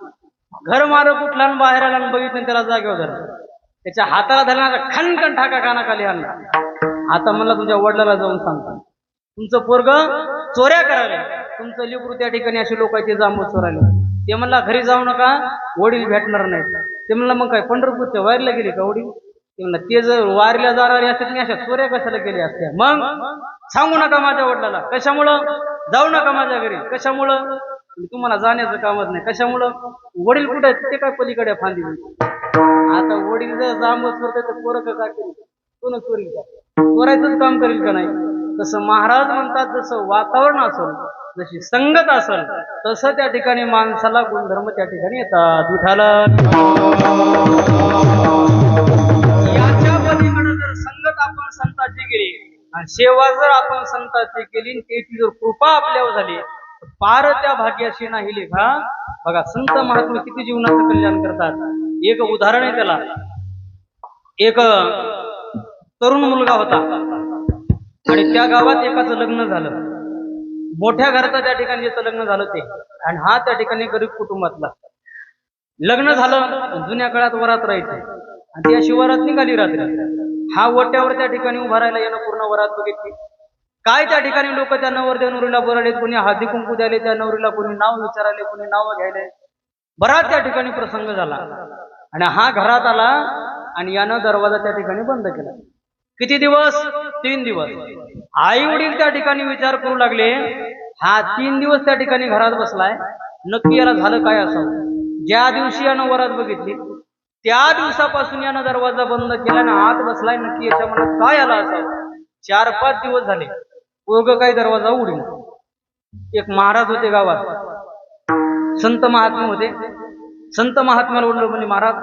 घरमालक उठला आणि बाहेर आला आणि बघितलं त्याला जागेवर धरला. त्याच्या हाताला धरला, खणखण ठाका कानाखाली आणला. आता मला तुझ्या वडिलाला जाऊन सांगता, तुमचं पोरग चोऱ्या करायला, तुमचं लेकरू त्या ठिकाणी असे लोकांचे जांबूसवर आले. ते म्हणला घरी जाऊ नका, वडील भेटणार नाहीत. ते म्हणलं मग काय पंढरपूरच्या वारीला गेले का वडील? ते म्हणलं ते जर वारीला जाणारे असते मी अशा चोऱ्या कशाला केल्या असत्या. मग सांगू नका माझ्या वडिलाला. कशामुळं? जाऊ नका माझ्या घरी. कशामुळं? तुम्हाला जाण्याचं कामच नाही. कशामुळं? वडील कुठे आहेत ते काय पलीकडे फांदी. आता वडील जर जांबूस करते तर पोरं काय करेल? कोण चोरी चोरायचंच काम करेल का नाही? तसं महाराज म्हणतात जसं वातावरण असेल, जशी संगत असेल, तसं त्या ठिकाणी माणसाला गुणधर्म त्या ठिकाणी येतात. विठाला याच्या पलीकडे जर संगत आपण संतांची केली आणि सेवा जर आपण संतांची केली, त्याची जर कृपा आपल्यावर झाली, पार त्या भाग्याशी नाही लेखा. बघा संत महात्मा किती जीवनाचं कल्याण करतात. एक उदाहरण आहे त्याला. एक तरुण मुलगा होता आणि त्या गावात एकाचं लग्न झालं. मोठ्या घराचं त्या ठिकाणी ज्याचं लग्न झालं ते, आणि हा त्या ठिकाणी गरीब कुटुंबातला. लग्न झालं, जुन्या काळात वरात राहायची आणि ती अशी वरात निघाली रात्री. हा ओट्यावर त्या ठिकाणी उभा राहिला, यानं पूर्ण वरात बघितली. काय त्या ठिकाणी लोक त्या नवरदेव नवरीला बोलावले, कोणी हळदी कुंकू द्यायले त्या नवरीला, कोणी नाव विचारायले, कोणी नाव घ्यायले. बराच त्या ठिकाणी प्रसंग झाला आणि हा घरात आला आणि यानं दरवाजा त्या ठिकाणी बंद केला. किती दिवस? 3 दिवस. आई वडील त्या ठिकाणी विचार करू लागले, हा 3 दिवस त्या ठिकाणी घरात बसलाय, नक्की याला झालं काय असावं. ज्या दिवशी यानं वरात बघितली त्या दिवसापासून यानं दरवाजा बंद केला आणि आत बसलाय, नक्की याच्या मनात काय आला असावं. 4-5 दिवस झाले पोरगं काही दरवाजा उघडीन. एक महाराज होते गावात, संत महात्मा होते. संत महात्म्याला बोललो, म्हणजे महाराज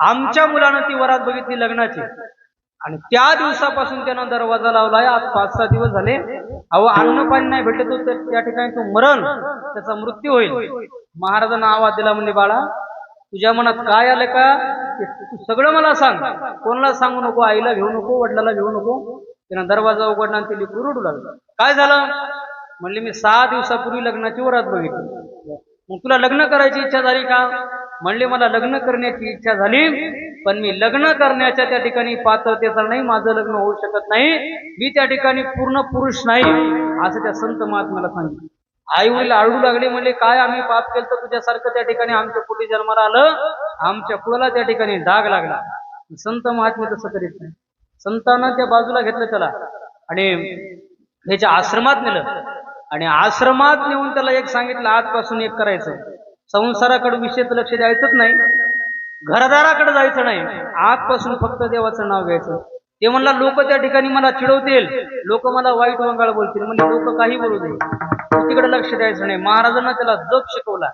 आमच्या मुलानं ती वरात बघितली लग्नाची आणि त्या दिवसापासून त्यानं दरवाजा लावलाय. आज 5-6 दिवस झाले, अहो अन्न पाणी नाही भेटत होत, त्या ठिकाणी तो मरण, त्याचा मृत्यू होईल. महाराजांना आवाज दिला, म्हणजे बाळा तुझ्या मनात काय आलं का तू सगळं मला सांग, कोणाला सांगू नको, आईला घेऊ नको, वडिलाला घेऊ नको. त्यानं दरवाजा उघडला आणि ते लेकरू रडू लागलं. काय झालं? म्हणले मी 6 दिवसापूर्वी लग्नाची वरात बघितली. मग तुला लग्न करायची इच्छा झाली का? म्हणले मला लग्न करण्याची इच्छा झाली, पण मी लग्न करण्याच्या त्या ठिकाणी पात्रतेचा नाही, माझं लग्न होऊ शकत नाही, मी त्या ठिकाणी पूर्ण पुरुष नाही, असं त्या संत महात्म्याला सांगितलं. आई वडील आरडू लागले, म्हणले काय आम्ही पाप केलं तर तुझ्यासारखं त्या ठिकाणी आमच्या पोटी जन्माला आलं, आमच्या कुळाला त्या ठिकाणी डाग लागला. संत महात्मे तसं करीत नाही. संतांना त्या बाजूला घेतलं त्याला आणि ह्याच्या आश्रमात नेलं आणि आश्रमात नेऊन त्याला एक सांगितलं, आजपासून एक करायचं, संसाराकडे विशेष लक्ष द्यायचंच नाही, घरदाराकडे जायचं नाही, आजपासून फक्त देवाचं नाव घ्यायचं. ते म्हणला लोक त्या ठिकाणी मला चिडवतील, लोक मला वाईट वंगाळ बोलतील, म्हणजे लोक काही बोलू दे, तिकडे लक्ष द्यायचं नाही. महाराजांना त्याला जप शिकवला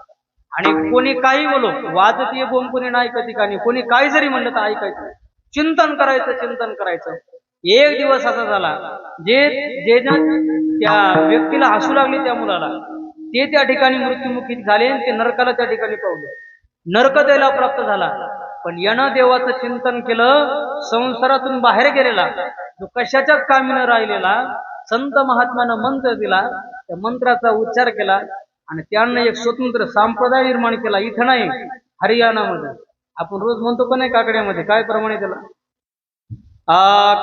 आणि कोणी काही बोलो, वाजतीय बोंब कोणी नाही ऐकत ठिकाणी, कोणी काही जरी म्हणलं तर ऐकायचं, चिंतन करायचं, चिंतन करायचं. एक दिवस असा झाला, जे त्या व्यक्तीला हसू लागले त्या मुलाला, ते त्या ठिकाणी मृत्युमुखी झाले आणि ते नरकाला त्या ठिकाणी पावले, नरक द्यायला प्राप्त झाला. पण यानं देवाचं चिंतन केलं, संसारातून बाहेर गेलेला, जो कशाच्याच कामी न राहिलेला, संत महात्म्यानं मंत्र दिला, त्या मंत्राचा उच्चार केला आणि त्यानं एक स्वतंत्र संप्रदाय निर्माण केला. इथं नाही, हरियाणामध्ये. आपण रोज म्हणतो का नाही काकड्यामध्ये, काय प्रमाणे त्याला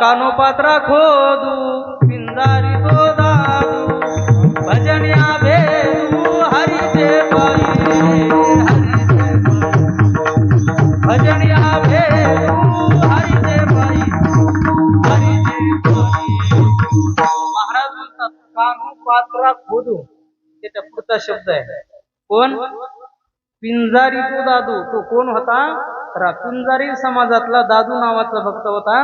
कानो पात्रा खोदू पिंजारी तो दादू भजनिया भेदू हरीचे पायी, भजनिया भेदू हरीचे पायी, हरीचे पायी. महाराज म्हणतात कानो पात्रा खोदू, त्याचा पुढचा शब्द आहे. कोण? पिंजारी तो दादू. तो कोण होता? तर पिंजारी समाजातला दादू नावाचा भक्त होता.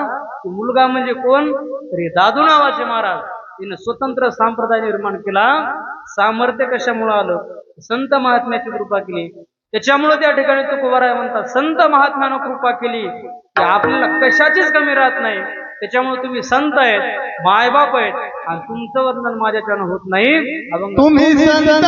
मुलगा म्हणजे कोण? तरी दादू नावाचे महाराज. तिने स्वतंत्र संप्रदाय निर्माण केला. सामर्थ्य कशामुळे आलं? संत महात्म्याची कृपा केली, त्याच्यामुळे त्या ठिकाणी तुकोबाराय म्हणतात संत महात्म्यानं कृपा केली की आपल्याला कशाचीच कमी राहत नाही. त्याच्यामुळे तुम्ही संत आहेत, मायबाप आहेत आणि तुमचं वर्णन माझ्याच्यानं होत नाही. तुम्ही संत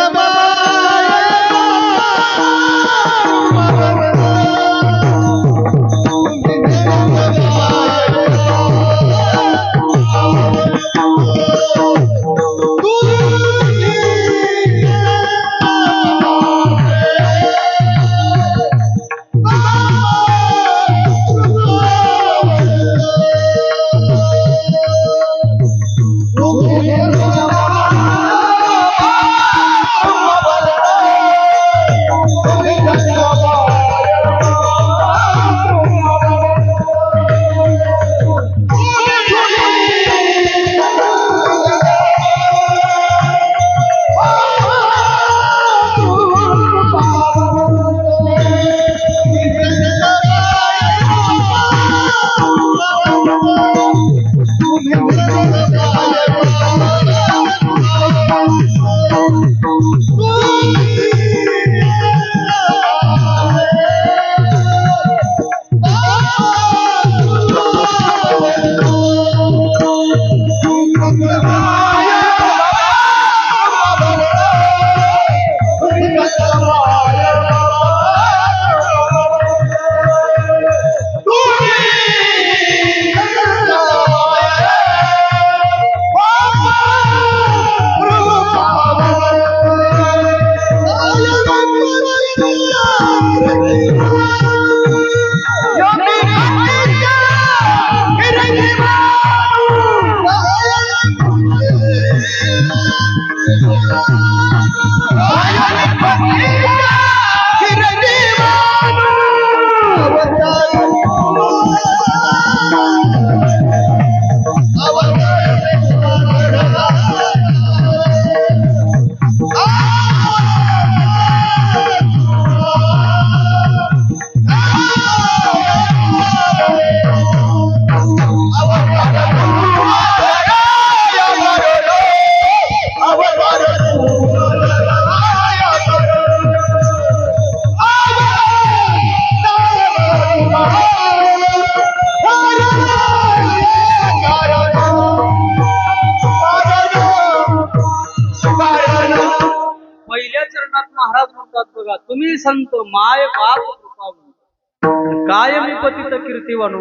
बघा तुम्ही संत माय बाप कृपावंत, काय मी पतित कीर्तिवानो.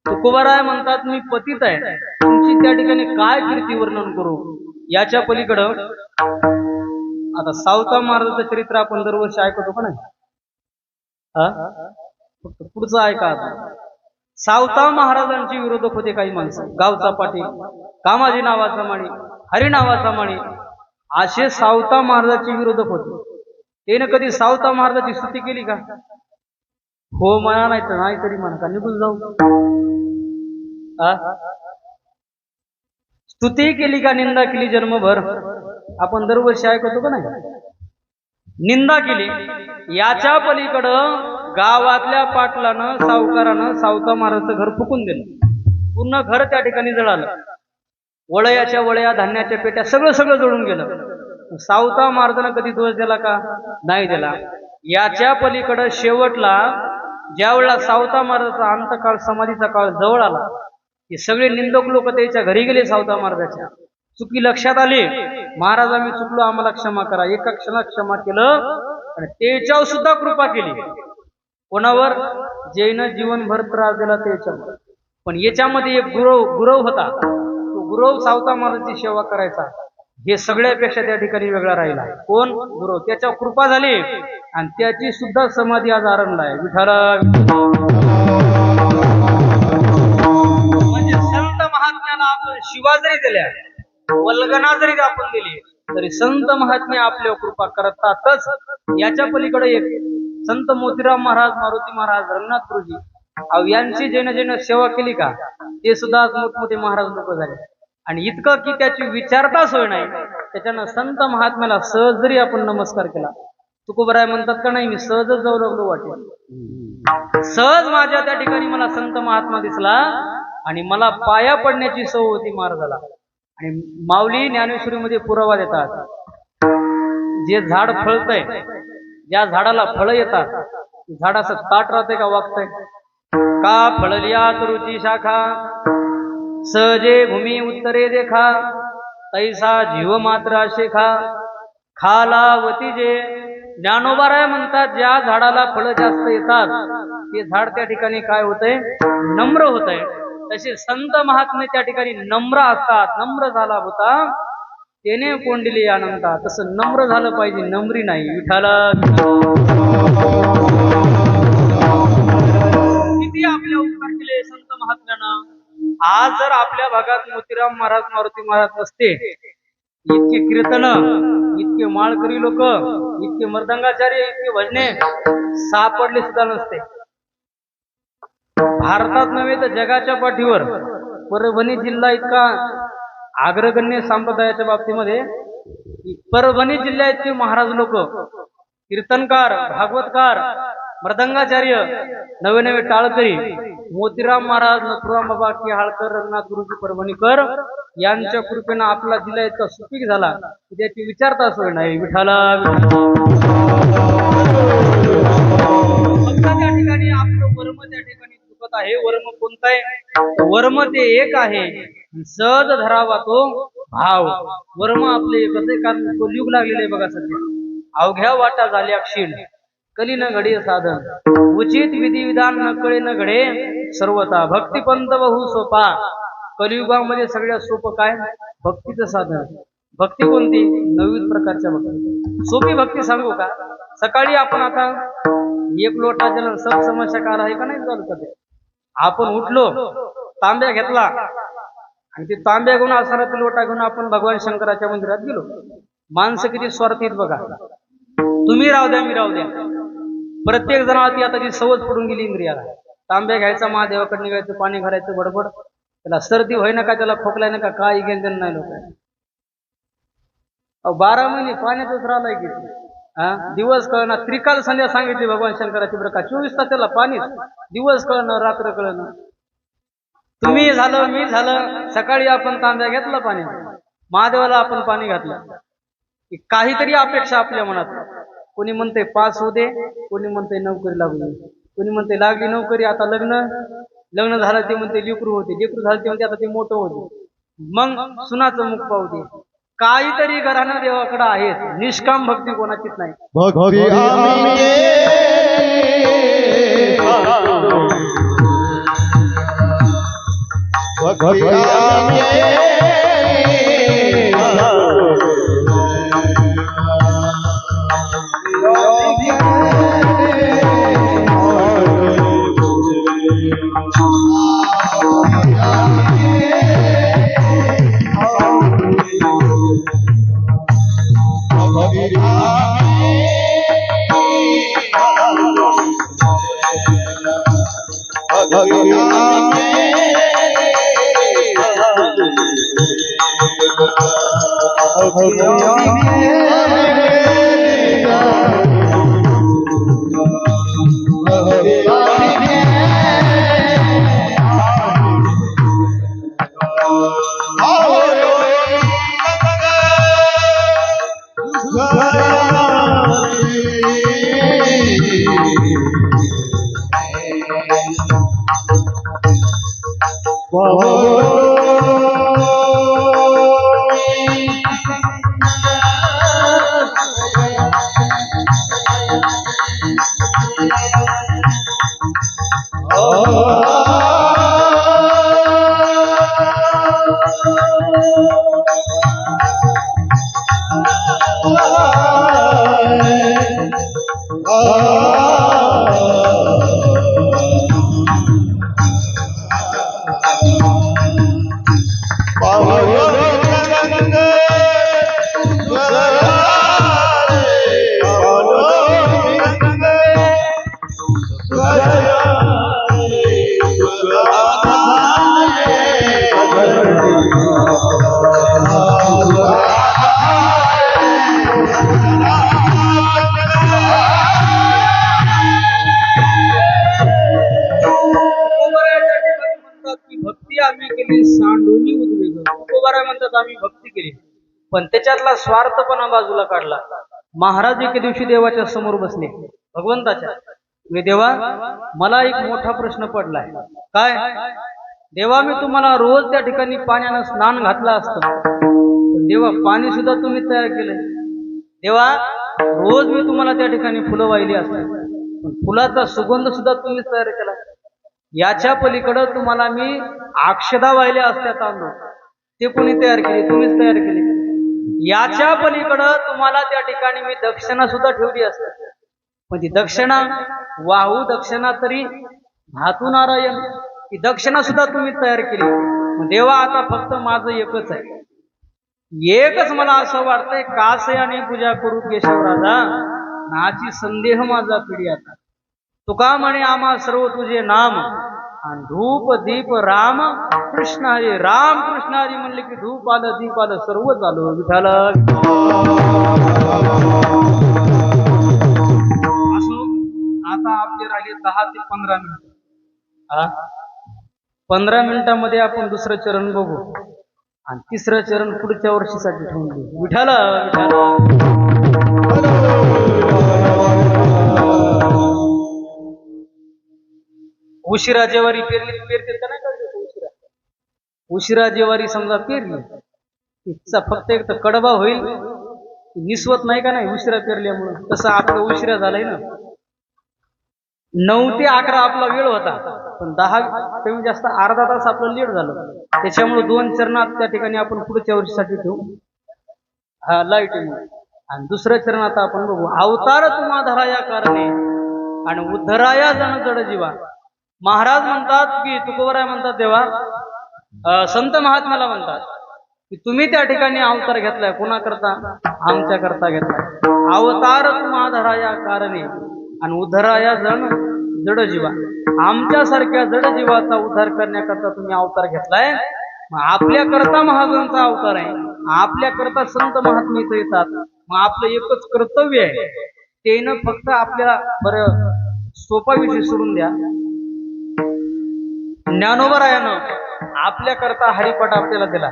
तुकोबाराय म्हणतात मी पतित आहे, तुमची त्या ठिकाणी काय कीर्ती वर्णन करू. याच्या पलीकडं आता सावता महाराजाचं चरित्र आपण दरवर्षी ऐकतो का नाही. फक्त पुढचं ऐका आता. सावता महाराजांचे विरोधक होते काही माणसं, गावचा पाटील, कामाजी नावाचा माणी, हरी नावाचा माणी, असे सावता महाराजांचे विरोधक होते. त्याने कधी सावता महाराजाची स्तुती केली का? हो म्हणा, नाही तर नाही तरी म्हणा, का निघून जाऊ. स्तुती केली का निंदा केली जन्मभर, आपण दरवर्षी ऐकतो का नाही. निंदा केली. याच्या पलीकडं गावातल्या पाटलानं सावकारानं सावता महाराजचं घर फुकून दिलं, पूर्ण घर त्या ठिकाणी जळालं. वळयाच्या वळया, धान्याच्या पेट्या, सगळं सगळं जळून गेलं. सावता महाराजानं कधी दोष दिला का? नाही दिला. याच्या पलीकडं शेवटला ज्या वेळेला सावता महाराजाचा अंतकाळ, समाधीचा काळ जवळ आला, हे सगळे निंदक लोक त्याच्या घरी गेले. सावता महाराजाच्या चुकी लक्षात आली. महाराज आम्ही चुकलो, आम्हाला क्षमा करा. एका क्षणात क्षमा केलं आणि त्याच्यावर सुद्धा कृपा केली. कोणावर? जैन जीवनभर त्रास दिला त्याच्यावर. पण याच्यामध्ये एक गुरव होता, तो गुरव सावता महाराजांची सेवा करायचा. हे सगळ्यापेक्षा त्या ठिकाणी वेगळा राहिला. कोण? गुरव. त्याच्यावर कृपा झाली आणि त्याची सुद्धा समाधी आज आरंभला आहे. विठाला म्हणजे संत महात्म्याला आपण शिवा जरी दिल्या, वल्गना जरी आपण दिली, तरी संत महात्मे आपल्यावर कृपा करतातच. याच्या पलीकडे एक संत मोतीराम महाराज, मारुती महाराज, रंगनाथ गुरुजी यांची ज्यानं सेवा केली का, ते सुद्धा मोठमोठे महाराज लोक झाले. आणि इतकं की त्याची विचारता सोय नाही, त्याच्यानं संत महात्म्याला सहज जरी आपण नमस्कार केला. तुकोबाराय म्हणतात का नाही, मी सहजच जाऊ लागलो वाटेल. सहज माझ्या त्या ठिकाणी मला संत महात्मा दिसला आणि मला पाया पडण्याची सवय होती महाराजाला. आणि माऊली ज्ञानेश्वरीमध्ये पुरावा देतात, जे झाड फळतंय, ज्या झाडाला फळं येतात, झाड असं ताट राहतंय का वागतंय का? फळलिया तरुची शाखा, सहजे भूमी उत्तरे देखा, तैसा जीव मात्र शेखा, खालावती जे. ज्ञानोबाराय म्हणतात, ज्या झाडाला फळं जास्त येतात ते झाड त्या ठिकाणी काय होतंय? नम्र होतंय. तसे संत महात्मे त्या ठिकाणी नम्र असतात. नम्र झाला होता त्याने कोंडिले अनंता, तसं नम्र झालं पाहिजे, नम्री नाही. विठाला किती आपल्या उपकार केले संत महात्म्यानं. आज जर आपल्या भागात मोतीराम महाराज, मारुती महाराज नसते, इतके कीर्तन, इतके माळकरी लोक, इतके मर्दंगाचार्य, इतके भजने सापडले सुद्धा नसते. भारतात नव्हे तर जगाच्या पाठीवर परभणी जिल्हा इतका अग्रगण्य संप्रदायाच्या बाबतीमध्ये, परभणी जिल्ह्याचे महाराज लोक, कीर्तनकार, भागवतकार, मृदंगाचार्य, नवे नवे टाळकरी, मोतीराम महाराज, नथुराम बाबा केहाळकर, रंगनाथ गुरुजी परभणीकर यांच्या कृपेनं आपला जिल्हा इतका सुपीक झाला की त्याची विचारता सोय नाही. विठाला त्या ठिकाणी आपलं वर्म त्या ठिकाणी चुकत आहे. वर्म कोणता आहे? वर्म ते एक आहे, सहज धरावा तो भाव. वर्म आपले एकच आहे, कारण कलियुग लागलेले आहे बघा सध्या. अवघ्या वाटा झाल्या क्षीण, कली न घडे साधन, उचित विधी विधान न कळे न घडे सर्वता, भक्तिपंत बहु सोपा. कलियुगामध्ये सगळ्यात सोपं काय? भक्तीचं साधन. भक्ती कोणती? नवीन प्रकारच्या भक्ती. सोपी भक्ती सांगू का? सकाळी आपण आता एक लोटा जल सब समस्या कार आहे का नाही चालू कधी, आपण उठलो, तांब्या घेतला आणि ते तांब्या घेऊन असणारा ते लोटा घेऊन आपण भगवान शंकराच्या मंदिरात गेलो. माणसं किती स्वार्थीत बघा. तुम्ही राहू द्या, मी राहू द्या, प्रत्येक जणाला ती आता ती सवय पडून गेली इंद्रियाला. तांब्या घ्यायचा, महादेवाकडे निघायचं, पाणी घालायचं बडबड. त्याला सर्दी होईना का, त्याला खोकलाय ना का, काय घेणं नाही लोक. 12 महिने पाण्यातच राहिलाय की दिवस कळणार. त्रिकाल संध्या सांगितली भगवान शंकराची बरं का, 24 तास त्याला पाणी, दिवस कळणं रात्र कळणं. तुम्ही झालं, मी झालं, सकाळी आपण तांब्या घेतला पाणी, महादेवाला आपण पाणी घातलं, काहीतरी अपेक्षा आपल्या मनात. कोणी म्हणते पास होऊ दे, कोणी म्हणते नोकरी लागू दे, कोणी म्हणते लागली नोकरी आता लग्न झालं ते म्हणते लेकरू होते, लेकरू झालं ते म्हणते आता ते मोठं होते, मग सुनाचं मुख पाहू दे. काहीतरी घराणं देवाकडे आहेत, निष्काम भक्ती कोणाचीच नाही. भक्ती आम्ही भक्ती भक्ती आम्ही केली सांडोनी उद्वेग. तुकोबाराय म्हणतात आम्ही भक्ती केली, पण त्याच्यातला स्वार्थपणा बाजूला काढला. महाराज एके दिवशी देवाच्या समोर बसले, भगवंताच्या. मी देवा, मला एक मोठा प्रश्न पडलाय. काय? देवा, मी तुम्हाला रोज त्या ठिकाणी पाण्यानं स्नान घातलं असतं, पण देवा पाणी सुद्धा तुम्ही तयार केलंय. देवा, रोज मी तुम्हाला त्या ठिकाणी फुलं वाहिली असतात, पण फुलाचा सुगंध सुद्धा तुम्ही तयार केला. याच्या पलीकडं तुम्हाला मी अक्षदा वाहिल्या असत्या तांदूळ, ते कोणी तयार केले? तुम्हीच तयार केले. याच्या पलीकडं तुम्हाला त्या ठिकाणी मी दक्षिणा सुद्धा ठेवली असते, पण ती दक्षिणा वाहू दक्षिणा तरी धातू नारायण, ती दक्षिणा सुद्धा तुम्ही तयार केली. मग देवा, आता फक्त माझं एकच आहे, एकच मला असं वाटतंय, कासयाने पूजा करू केशव राजा, नाची संदेह माझा पिढी. आता तुका म्हणे आम्हा सर्व तुझे नाम, आणि धूप दीप राम कृष्ण हरी, राम कृष्ण हरी म्हणले की धूप आलं दीप आलं सर्व झालं. विठाला असो. आता आपले राहिले 10 ते 15 मिनिट. 15 मिनिटांमध्ये आपण दुसरं चरण बघू, आणि तिसरं चरण पुढच्या वर्षीसाठी ठेवून देऊ. विठाला उशिरा जेवारी पेरते का नाही का? उशिरा जेवारी समजा पेरली, तिचा फक्त एक तर कडबा होईल, निसवत नाही का नाही उशिरा पेरल्यामुळे. तसं आपलं उशिरा झालाय ना. 9 ते 11 आपला वेळ होता, पण 10 कमी जास्त अर्धा तास आपलं लेट झालं. त्याच्यामुळे 2 चरणात त्या ठिकाणी आपण पुढच्या वर्षीसाठी ठेवू. हा लाईटीमुळे. आणि दुसरं चरण आता आपण बघू. अवतार तुम्हा धराया कारणे, आणि उद्धराया जण जड जीवा. महाराज म्हणतात की तुकोबाराय म्हणतात, देवा, संत महात्म्याला म्हणतात की तुम्ही त्या ठिकाणी अवतार घेतलाय. कोणा करता? आमच्या करता घेतलाय. अवतार तुम्हा धराया कारणे, आणि उद्धराया जण जड जीवा. आमच्यासारख्या जड जीवाचा उद्धार करण्याकरता तुम्ही अवतार घेतलाय. मग आपल्या करता महाजनचा अवतार आहे, आपल्या करता संत महात्मे इथं येतात. मग आपलं एकच कर्तव्य आहे, तेनं फक्त आपल्याला बरं सोपा विषय सोडून द्या. ज्ञानोबरायानं आपल्या करता हरिपाठ आपल्याला दिला.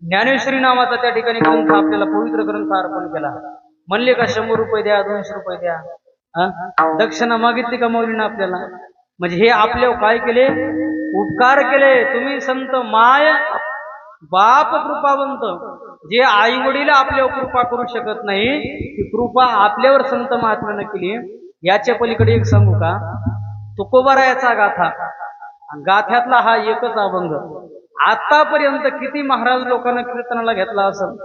ज्ञानेश्वरी नावाचा त्या ठिकाणी ग्रंथ आपल्याला पवित्र ग्रंथ अर्पण केला. म्हणले का 100 रुपये द्या, 200 रुपये द्या, दक्षिणा मागितली का मौलीनं आपल्याला? म्हणजे हे आपल्यावर काय केले? उपकार केले. तुम्ही संत माय बाप कृपावंत, जे आई वडील आपल्यावर कृपा करू शकत नाही ती कृपा आपल्यावर संत महात्म्यानं केली. याच्या पलीकडे एक सांगू का, तुकोबारायाचा गाथा, गाथ्यातला हा एकच अभंग. आतापर्यंत किती महाराज लोकांना कीर्तनाला घेतला असेल,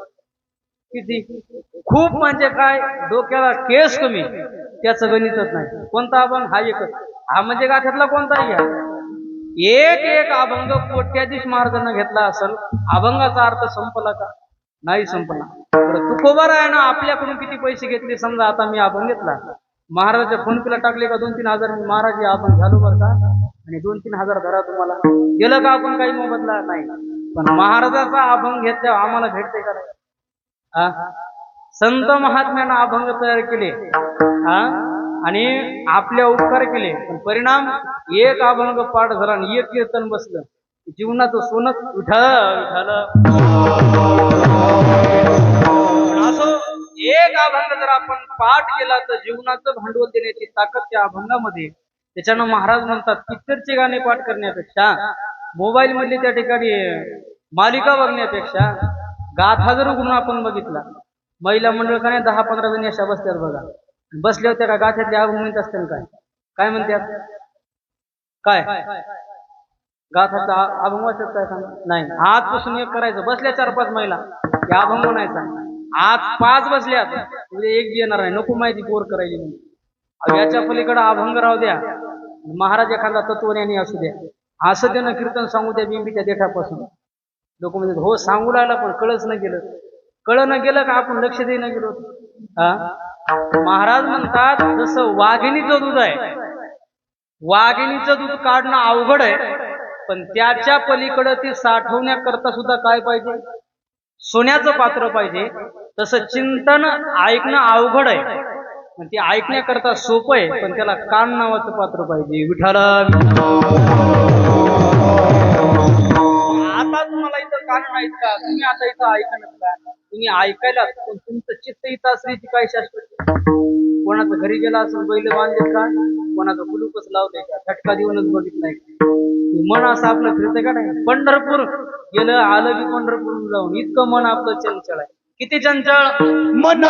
किती, खूप म्हणजे काय, डोक्याला केस कमी, त्याचं गणितच नाही. कोणता अभंग? हा एकच. हा म्हणजे गाथ्यातला कोणताही घ्या, एक एक अभंग कोट्याधीश महाराजांना घेतला असेल. अभंगाचा अर्थ संपला का? नाही संपला. बरं, तुकोबारायानं आपल्याकडून किती पैसे घेतले? समजा आता मी अभंग घेतला, महाराजाच्या फोन पेला टाकले का 2-3 हजार, मी महाराज हे अभंग झालो बरं का, आणि 2-3 हजार धरा तुम्हाला, गेलं का आपण काही मोबदला नाही. पण महाराजाचा अभंग घेतल्यावर आम्हाला भेटते का नाही? संत महात्म्यानं अभंग तयार केले आणि आपल्या उपकार केले, पण परिणाम एक अभंग पाठ झाला आणि एक कीर्तन बसलं, जीवनाचं सोनच विठ्ठल. असं एक अभंग जर आपण पाठ केला तर जीवनाचं भांडवल देण्याची ताकद त्या अभंगामध्ये. त्याच्यानं महाराज म्हणतात, पिक्चरचे गाणे पाठ करण्यापेक्षा, मोबाईल मधले त्या ठिकाणी मालिका बघण्यापेक्षा गाथा जर उघडून आपण बघितला, महिला मंडळ का नाही 10-15 जणी अशा बसल्यात बघा, बसल्या होत्या का गाथ्यातले अभंग म्हणत असतील, काय म्हणतात, काय गाथाचा अभंग वाचत काय सांगा नाही. आजपासून एक करायचं, बसल्या 4-5 महिला या अभंग म्हणायचा, आज 5 बसल्यात, उद्या एक बी येणार नाही, नको माहिती बोर करायची म्हणून. याच्या पलीकडे अभंग राहू द्या, महाराज एखादा तत्वज्ञानी असू द्या, असं त्यानं कीर्तन सांगू द्या बिंबीच्या देठापासून. लोक म्हणतात हो सांगू लागला पण कळच न गेलं, कळं न गेलं का आपण लक्ष देणं गेलो. महाराज म्हणतात, जसं वाघिणीचं दूध आहे, वाघिणीचं दूध काढणं अवघड आहे, पण त्याच्या पलीकडे ती साठवण्याकरता सुद्धा काय पाहिजे? सोन्याचं पात्र पाहिजे. तसं चिंतन ऐकणं अवघड आहे, पण ते ऐकण्याकरता सोपं आहे, पण त्याला कान नावाचं पात्र पाहिजे. विठ्ठल, आता तुम्हाला इथं कान नाहीत का? तुम्ही आता इथं ऐकणार का? तुम्ही ऐकायला, पण तुमचं चित्त इथं असण्याची काय शाश्वत? कोणाचं घरी गेला असेल बैल बांधले का, कोणाचं कुलूपच लावलंय का, झटका देऊनच बघितलाय का? मन असं आपलं फिरतंय का नाही? पंढरपूर गेलं आलं की पंढरपूर जाऊन इतकं मन आपलं चंचल आहे. किती चंचल मन,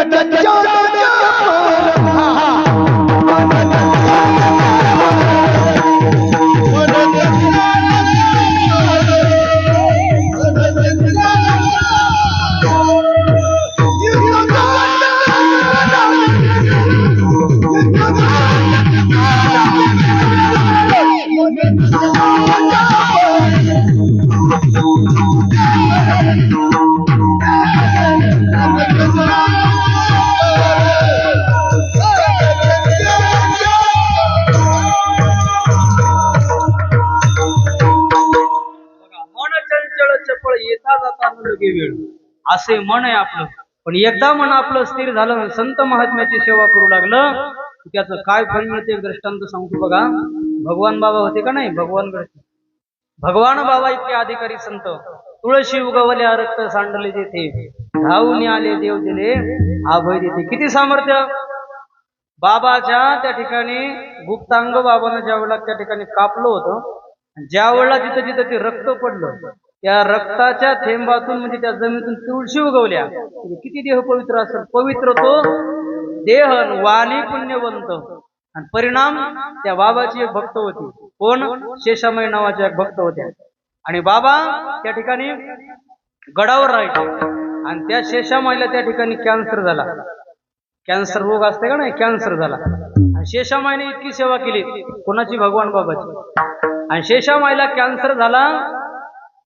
असे मन आहे आपलं. पण एकदा मन आपलं स्थिर झालं, संत महात्म्याची सेवा करू लागलं, त्याचं काय फळ मिळते एक दृष्टांत सांगतो बघा. भगवान बाबा होते का नाही, भगवान बाबा इतके अधिकारी संत, तुळशी उगवल्या रक्त सांडले जेथे, धावून आले देव दिले अभय देते. किती सामर्थ्य बाबाच्या. त्या ठिकाणी गुप्तांग बाबानं ज्या वेळेला त्या ठिकाणी कापलं होतं, ज्या वेळेला जिथं जिथं ते रक्त पडलं, त्या रक्ताच्या थेंबातून म्हणजे त्या जमिनीतून तुळशी उगवल्या. किती देह पवित्र असेल, पवित्र तो देह, वाणी पुण्यवंत. आणि परिणाम त्या बाबाची एक भक्त होती, कोण? शेषामाई नावाच्या एक भक्त होत्या. आणि बाबा त्या ठिकाणी गडावर राहायचे, आणि त्या शेषामाईला त्या ठिकाणी कॅन्सर झाला. कॅन्सर रोग असते का नाही, कॅन्सर झाला. आणि शेषामाईने इतकी सेवा केली, कोणाची? भगवान बाबाची. आणि शेषामाईला कॅन्सर झाला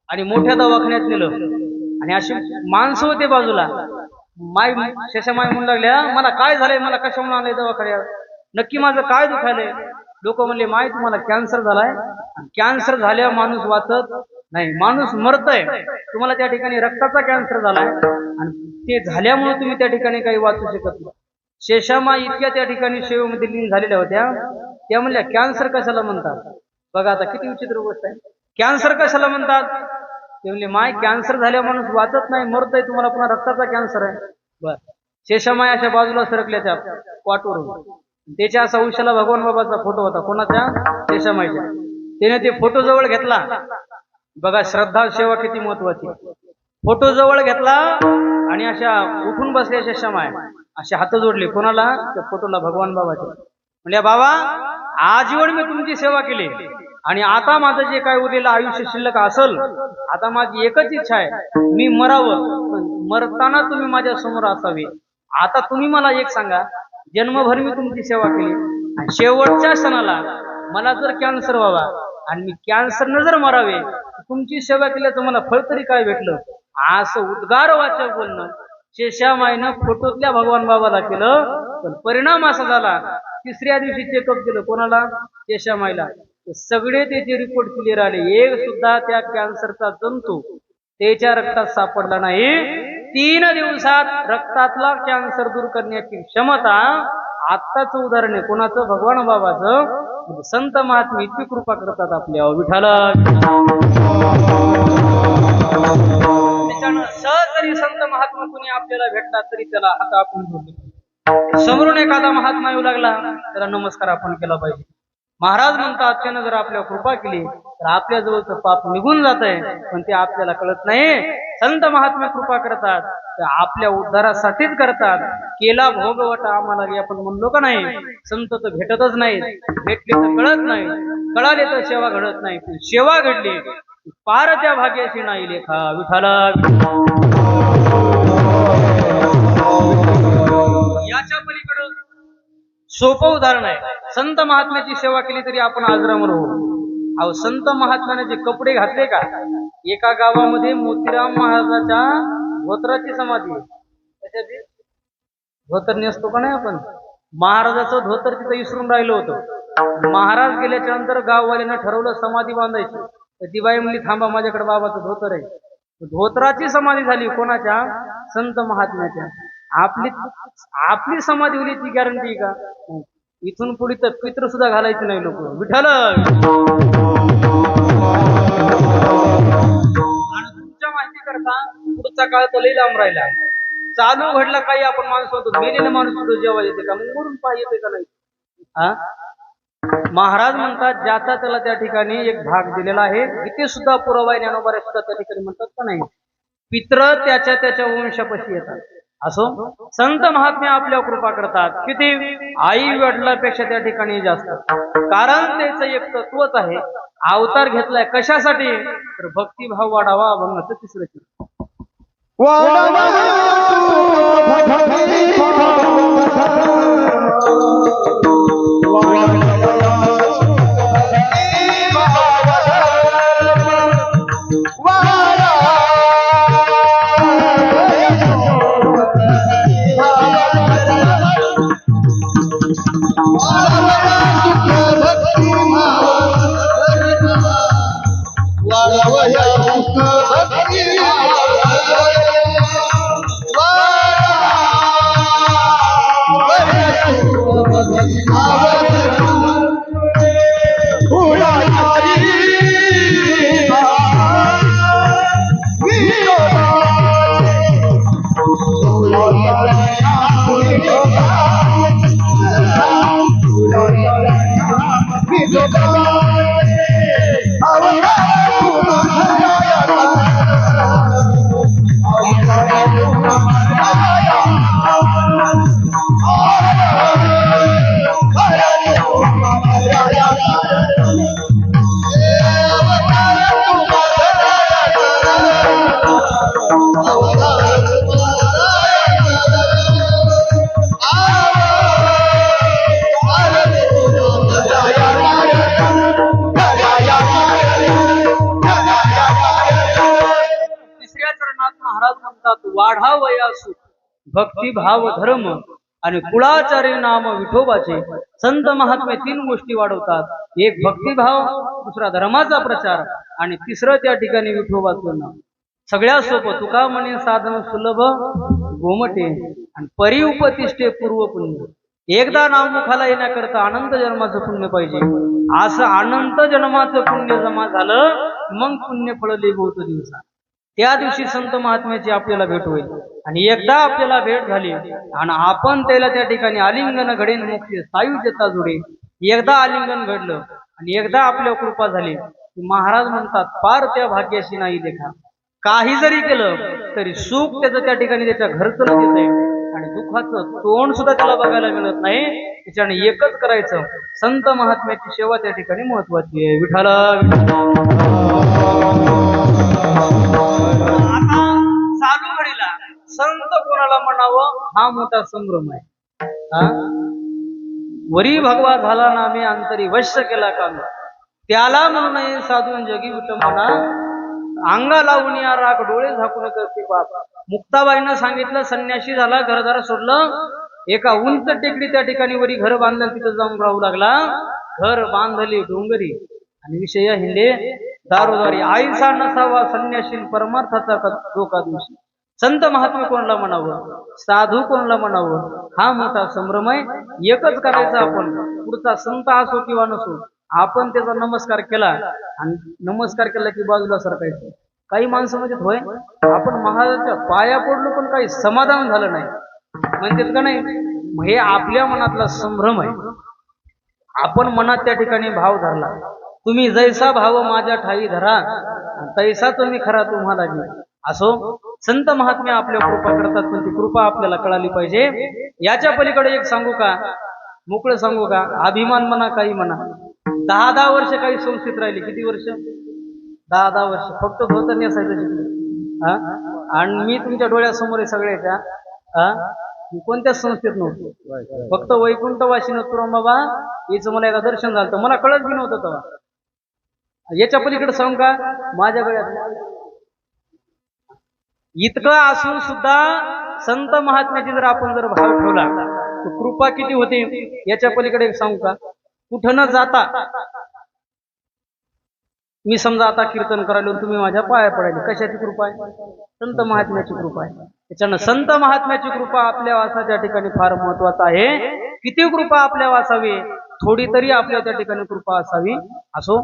आणि मोठ्या दवाखान्यात नेलं, आणि अशी माणसं होते बाजूला. शेषामाई म्हणू लागल्या, मला काय झालंय, मला कशामुळे आलंय दवाखान्यात, नक्की माझं काय दुखायलंय? लोक म्हणले, माय तुम्हाला कॅन्सर झालाय, कॅन्सर झाल्यावर माणूस वाचत नाही, माणूस मरतय. तुम्हाला त्या ठिकाणी रक्ताचा कॅन्सर झालाय, आणि ते झाल्यामुळे तुम्ही त्या ठिकाणी काही वाचू शकत नाही. शेषामाई इतक्या त्या ठिकाणी सेवेमध्ये लीन झालेल्या होत्या, त्या म्हणल्या कॅन्सर कशाला म्हणतात? बघा आता किती विचित्र गोष्ट आहे, कॅन्सर कशाला म्हणतात? ते म्हणले, माय कॅन्सर झाल्या माणूस वाचत नाही, मरतय, तुम्हाला पुन्हा रक्ताचा कॅन्सर आहे. बर, शेषामाई अशा बाजूला सरकल्या त्या क्वाटवरून. त्याच्या असा उशाला भगवान बाबाचा फोटो होता, कोणाच्या? शेषामाईच्या. त्याने ते फोटो जवळ घेतला. बघा श्रद्धा सेवा किती महत्वाची. फोटो जवळ घेतला आणि अशा उठून बसल्या अशा शमाय असे हात जोडले कोणाला? त्या फोटोला, भगवान बाबाचे. म्हणजे बाबा, आजीवन मी तुमची सेवा केली आणि आता माझं जे काय उरलेलं आयुष्य शिल्लक असल, आता माझी एकच इच्छा आहे, मी मरावं, पण मरताना तुम्ही माझ्या समोर असावे. आता तुम्ही मला एक सांगा, जन्मभर मी तुमची सेवा केली आणि शेवटच्या क्षणाला मला जर कॅन्सर व्हावा आणि मी कॅन्सरनं जर मरावे, तुमची सेवा केल्याचं मला फळ तरी काय भेटलं? असं उद्गार वाचक बोलणं शेषामाईनं फोटोतल्या भगवान बाबाला केलं. पण परिणाम असा झाला, तिसऱ्या दिवशी चेकअप केलं कोणाला? शेषामाईला. सगळे त्याचे रिपोर्ट क्लिअर आले, एक सुद्धा त्या कॅन्सरचा जंतू त्याच्या रक्तात सापडला नाही. 3 दिवसात रक्तातला कॅन्सर दूर करण्याची क्षमता. आत्ताच उदाहरण आहे कोणाचं? भगवान बाबाचं. संत महात्मे इतकी कृपा करतात आपल्यावर. विठाला त्याच्यानं जरी संत महात्मा कोणी आपल्याला भेटला तरी त्याला हात आपण जोडले. समोरून एखादा महात्मा येऊ लागला त्याला नमस्कार आपण केला पाहिजे. महाराज म्हणतात, त्यानं जर आपल्यावर कृपा केली तर आपल्या जवळचं पाप निघून जात आहे, पण ते आपल्याला कळत नाही. संत महात्मा कृपा करतात तर आपल्या उद्धारासाठीच करतात. केला भोगवटा आम्हाला आपण म्हणलो का नाही? संत तर भेटतच नाही, भेटले तर कळत नाही, कळाले तर सेवा घडत नाही. पण सेवा घडली पार त्या भाग्याशी नाही लेखा. विठाला याच्या पलीकडं सोपं उदाहरण आहे. संत महात्म्याची सेवा केली तरी आपण आजरामर होऊ. अहो, संत महात्म्याने जे कपडे घातले का, एका गावामध्ये मोतीराम महाराजाच्या धोत्राची समाधी आहे. त्याच्यात धोतर नेसतो का नाही आपण? महाराजाचं धोतर तिथं विसरून राहिलं होतं. महाराज गेल्याच्या नंतर गाववाल्यानं ठरवलं समाधी बांधायची. तर ती बाई म्हणली, थांबा, माझ्याकडे बाबाचं धोतर आहे. धोत्राची समाधी झाली कोणाच्या? संत महात्म्याच्या. आपली समाधी होली ती गॅरंटी का? इथून पुढे तर पित्र सुद्धा घालायचे नाही लोक. विठ्ठल आणि तुमच्या माहिती करता पुढचा काळ तर लई लांब राहिला. चालू घडला काही आपण माणूस होतो, मेलेला माणूस सुद्धा जेव्हा येते का? मग मरून पाय येते का नाही? हा, महाराज म्हणतात ज्याचा त्याला त्या ठिकाणी एक भाग दिलेला आहे. इथे सुद्धा पुरावा आहे, ज्ञानोबा सुद्धा त्या ठिकाणी म्हणतात का नाही? पित्र त्याच्या त्याच्या वंशापाशी येतात. असो, संत महात्मे आपल्या कृपा करतात. किती? आई वडिलांपेक्षा त्या ठिकाणी जास्त. कारण त्याचं एक तत्वच आहे. अवतार घेतलाय कशासाठी? तर भक्तिभाव वाढावा. अभंगाचं तिसरं चित्र. वाढावयासु भक्तिभाव धर्म आणि कुळाचार्य नाम विठोबाचे. संत महात्मे 3 गोष्टी वाढवतात. एक भक्तिभाव, दुसरा धर्माचा प्रचार आणि तिसरं त्या ठिकाणी विठोबाचं नाव. सगळ्यात सोपं तुका म्हणे साधन सुलभ गोमटे आणि परिउपतिष्ठे पूर्व पुण्य. एकदा नाव मुखाला येण्याकरता अनंत जन्माचं पुण्य पाहिजे. असं अनंत जन्माचं पुण्य जमा झालं मग पुण्य फळले बहुत दिवसा. त्या दिवशी संत महात्म्याची आपल्याला भेट होईल. आणि एकदा आपल्याला भेट झाली आणि आपण त्याला त्या ठिकाणी आलिंगन घडेन मोक्षे सायुज्यता जुडे. एकदा आलिंगन घडलं आणि एकदा आपल्या कृपा झाली की महाराज म्हणतात पार त्या भाग्याशी नाही देखा. काही जरी केलं तरी सुख त्याचं त्या ठिकाणी त्याच्या घरचं येत आहे आणि दुःखाचं तोंड सुद्धा त्याला बघायला मिळत नाही. त्याच्याने एकच करायचं, संत महात्म्याची सेवा त्या ठिकाणी महत्वाची आहे. विठाला आता चालू घडीला संत कोणाला म्हणावं हा मोठा संभ्रम आहे. वरी भगवा झाला ना मी अंतरी वश्य केला काम, त्याला म्हणू नये साधून जगी उत्तमना, अंगा लावून या राग डोळे झाकून करते बाप. मुक्ताबाईनं सांगितलं, संन्याशी झाला, घरदार सोडलं, एका उंच टेकडी त्या ठिकाणी वरी घर बांधलं, तिथं जाऊन राहू लागला. घर बांधली डोंगरी आणि विषय हिंडे दारोदारी, आईचा नसावा संन्याशी परमार्थाचा धोका दिवशी. संत महात्मा कोणाला म्हणावं, साधू कोणाला म्हणावं हा मोठा संभ्रम आहे. एकच करायचं आपण, पुढचा संत असो किंवा नसो, आपण त्याचा नमस्कार केला आणि नमस्कार केला की बाजूला सरकायचं. काही माणसं म्हणजे होय आपण महाराजांच्या पाया पडलो पण काही समाधान झालं नाही म्हणजे का नाही, हे आपल्या मनातला संभ्रम आहे. आपण मनात त्या ठिकाणी भाव धरला, तुम्ही जैसा भाव माझ्या ठाई धरा तैसा तुम्ही खरा तुम्हाला घे. असो, संत महात्मे आपल्या कृपा करतात, पण ती कृपा आपल्याला कळाली पाहिजे. याच्या पलीकडे एक सांगू का, मोकळं सांगू का, अभिमान म्हणा काही म्हणा, 10 वर्ष काही संस्थेत राहिली. किती वर्ष? 10 वर्ष फक्त धोतर नेसायचं शिकले. आणि मी तुमच्या डोळ्यासमोर आहे सगळ्याच्या. कोणत्याच संस्थेत नव्हतो, फक्त वैकुंठवासी नव्हतो बाबा, याचं मला एकदा दर्शन झालं, मला कळत बी नव्हतं तेव्हा. याच्या पलीकडे सांगू का, माझ्या गळ्यात इतकं असून सुद्धा संत महात्म्याची जर आपण जर भाव ठेवला तर कृपा किती होते. याच्या पलीकडे एक सांगू का, कुठं न जाता मी समजा आता कीर्तन करायला तुम्ही माझ्या पाया पडायला, कशाची कृपा आहे? संत महात्म्याची कृपा आहे. त्याच्यानं संत महात्म्याची कृपा आपल्या वासाच्या ठिकाणी फार महत्वाचं आहे. किती कृपा आपल्या वासावी, थोडी तरी आपल्या त्या ठिकाणी कृपा असावी. असो,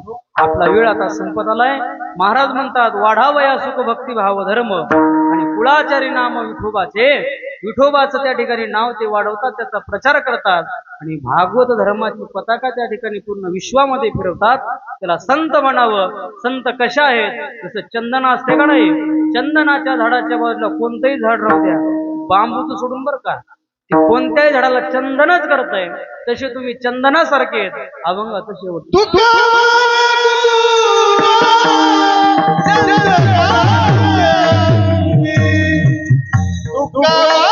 आपला वेळ आता संपत आलाय. महाराज म्हणतात, वाढावया सुख भक्ती भाव धर्म आणि कुळाचारी नाम विठोबाचे. विठोबाचं त्या ठिकाणी नाव ते वाढवतात, त्याचा प्रचार करतात आणि भागवत धर्माची पताका त्या ठिकाणी पूर्ण विश्वामध्ये फिरवतात. त्याला संत म्हणावं. संत कशा आहेत? जसं चंदन असते का नाही, चंदनाच्या झाडाच्या बाजूला कोणतंही झाड राहू द्या, बांबूचं सोडून बरं का, ते कोणत्याही झाडाला चंदनच करतंय, तसे तुम्ही चंदनासारखे अभंगाचं शेवट. Wow.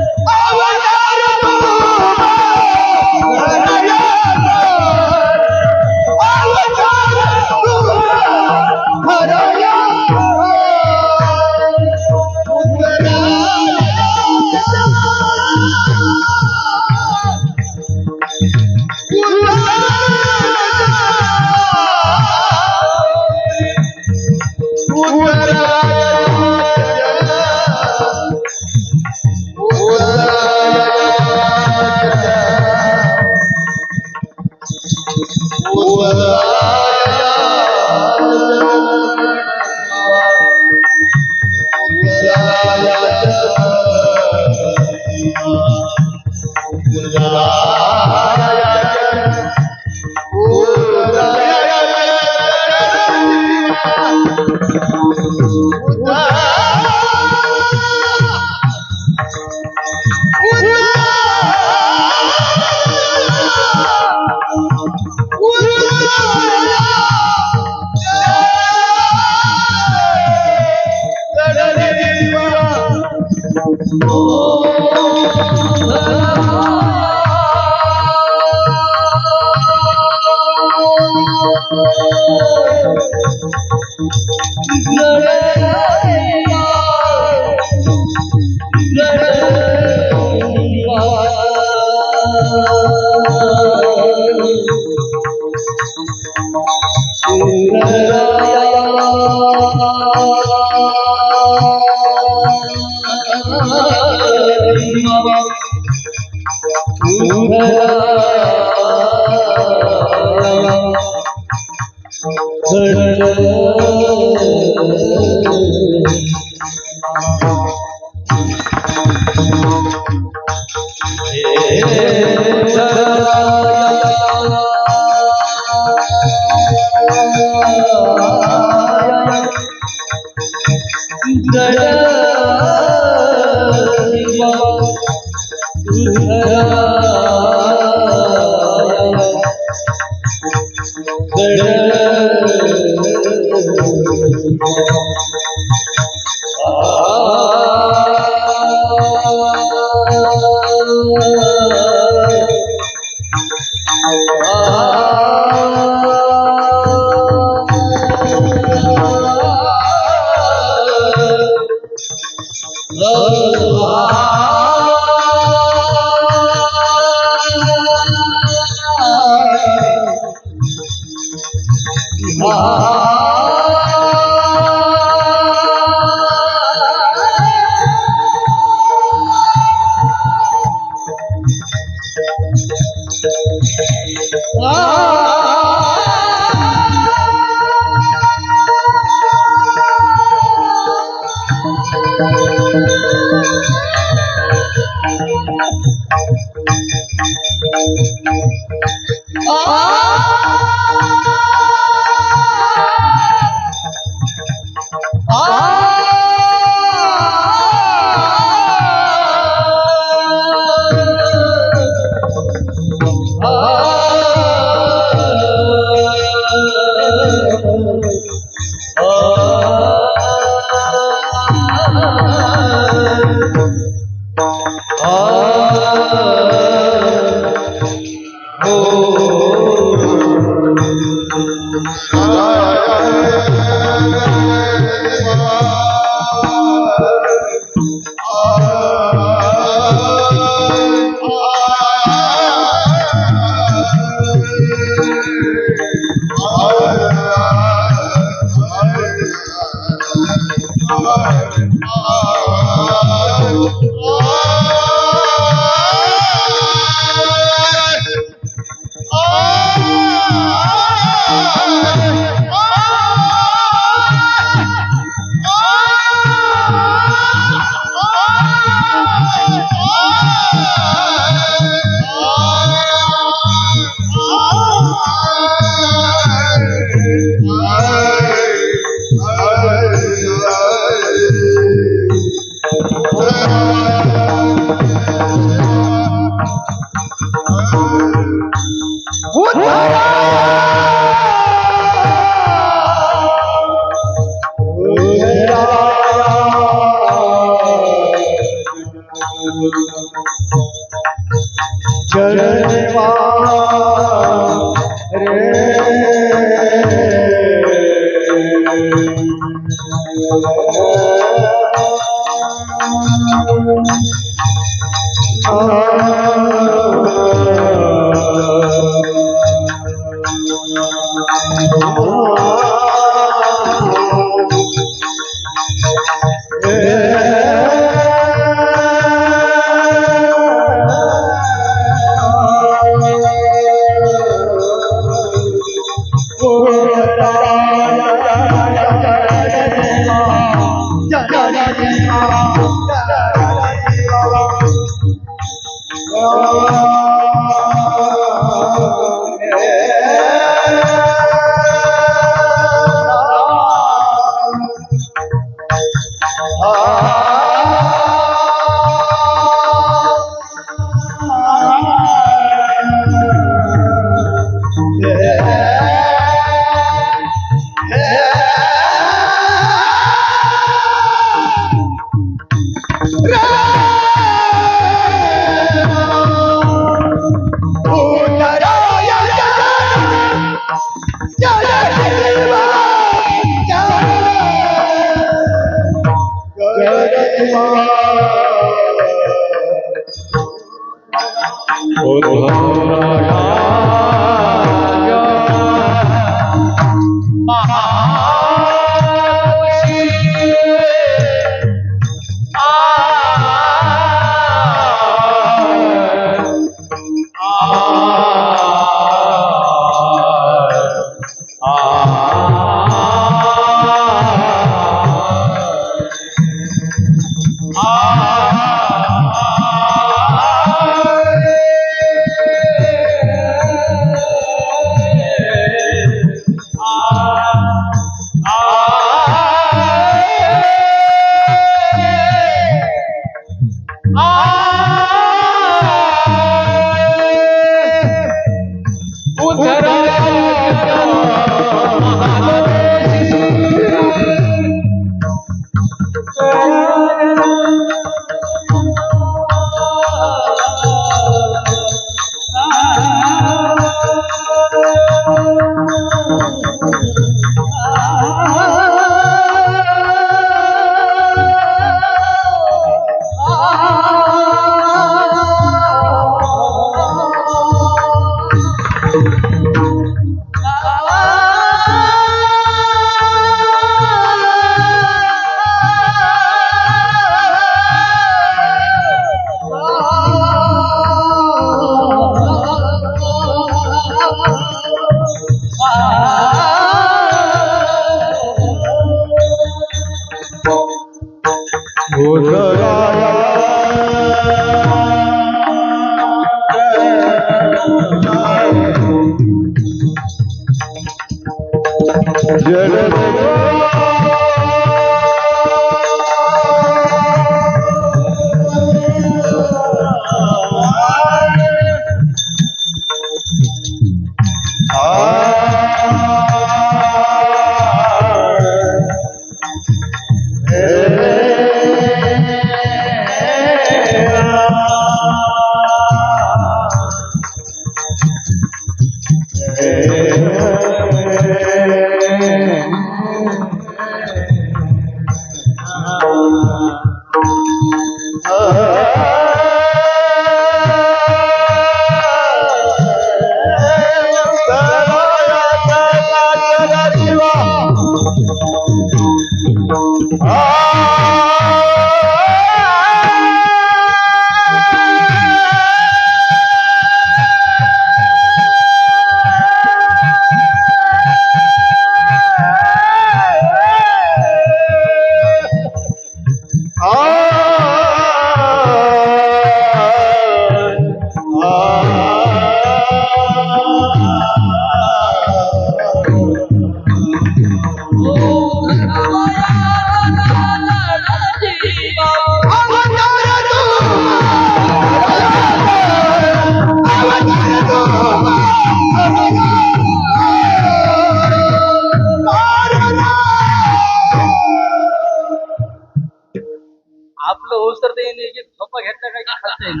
आपलं होस तर ते झोपा घेतल्या काय की खाता येईल.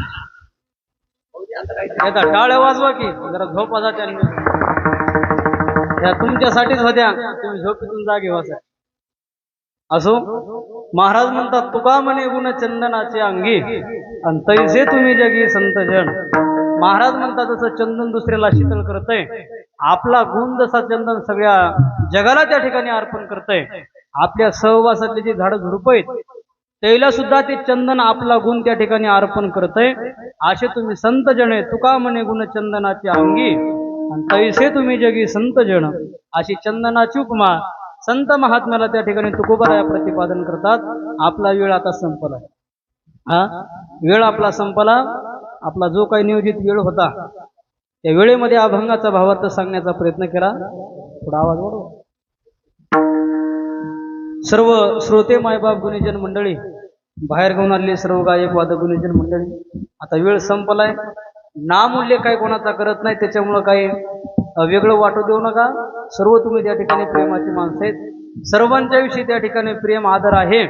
आता टाळ्या वाजवा की जरा झोपा जा त्यांनी. या तुमच्यासाठीच होत्या, तुम्ही झोपेतून जागे वाचा. असो महाराज म्हणतात तुका म्हणे गुण चंदनाचे अंगी आणि तैसे तुम्ही जगी संत जन. महाराज म्हणतात जसं चंदन दुसऱ्याला शीतल करतय, आपला गुण जसा चंदन सगळ्या जगाला त्या ठिकाणी अर्पण करतय. आपल्या सहवासातले जे झाड झुडप आहेत त्याला सुद्धा ते चंदन आपला गुण त्या ठिकाणी अर्पण करतय. असे तुम्ही संत जन आहे. तुका म्हणे गुण चंदनाचे अंगी आणि तैसे तुम्ही जगी संत जन. अशी चंदनाची उपमा संत महात्म्याला त्या ठिकाणी तुकोबाराया प्रतिपादन करतात. आपला वेळ आता संपला. वेळ आपला संपला. आपला जो काही नियोजित वेळ होता त्या वेळेमध्ये अभंगाचा भावार्थ सांगण्याचा प्रयत्न केला. थोडा आवाज वाढवा. सर्व श्रोते मायबाप गुणीजन मंडळी, बाहेर घेऊन आलेले सर्व गायक वादक गुणीजन मंडळी, आता वेळ संपलाय. नामूल्य काही कोणाचा करत नाही, त्याच्यामुळं काही वेगळं वाटू देऊ नका. सर्व तुम्ही त्या ठिकाणी प्रेमाची माणसं आहेत. सर्वांच्या विषयी त्या ठिकाणी प्रेम आदर आहे.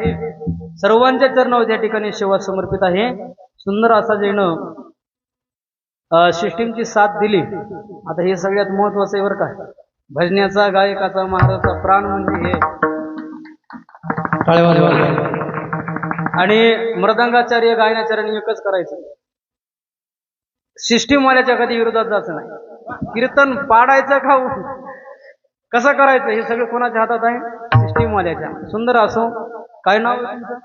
सर्वांच्या चरणावर त्या ठिकाणी सेवा समर्पित आहे. सुंदर असा जैन सिस्टीमची साथ दिली. आता हे सगळ्यात महत्वाचं आहे बरं का. भजनाचा गायकाचा महाराजाचा प्राण म्हणजे हे. आणि मृदंगाचार्य गायनाचार्याने एकच करायचं, सिस्टीमवाल्याच्या कधी विरोधात जायचं नाही. कीर्तन पाडायचं का कसं करायचं हे सगळं कोणाच्या हातात आहे? सिस्टीमवाल्याच्या. सुंदर असो. काय नाव आहे तुमचं?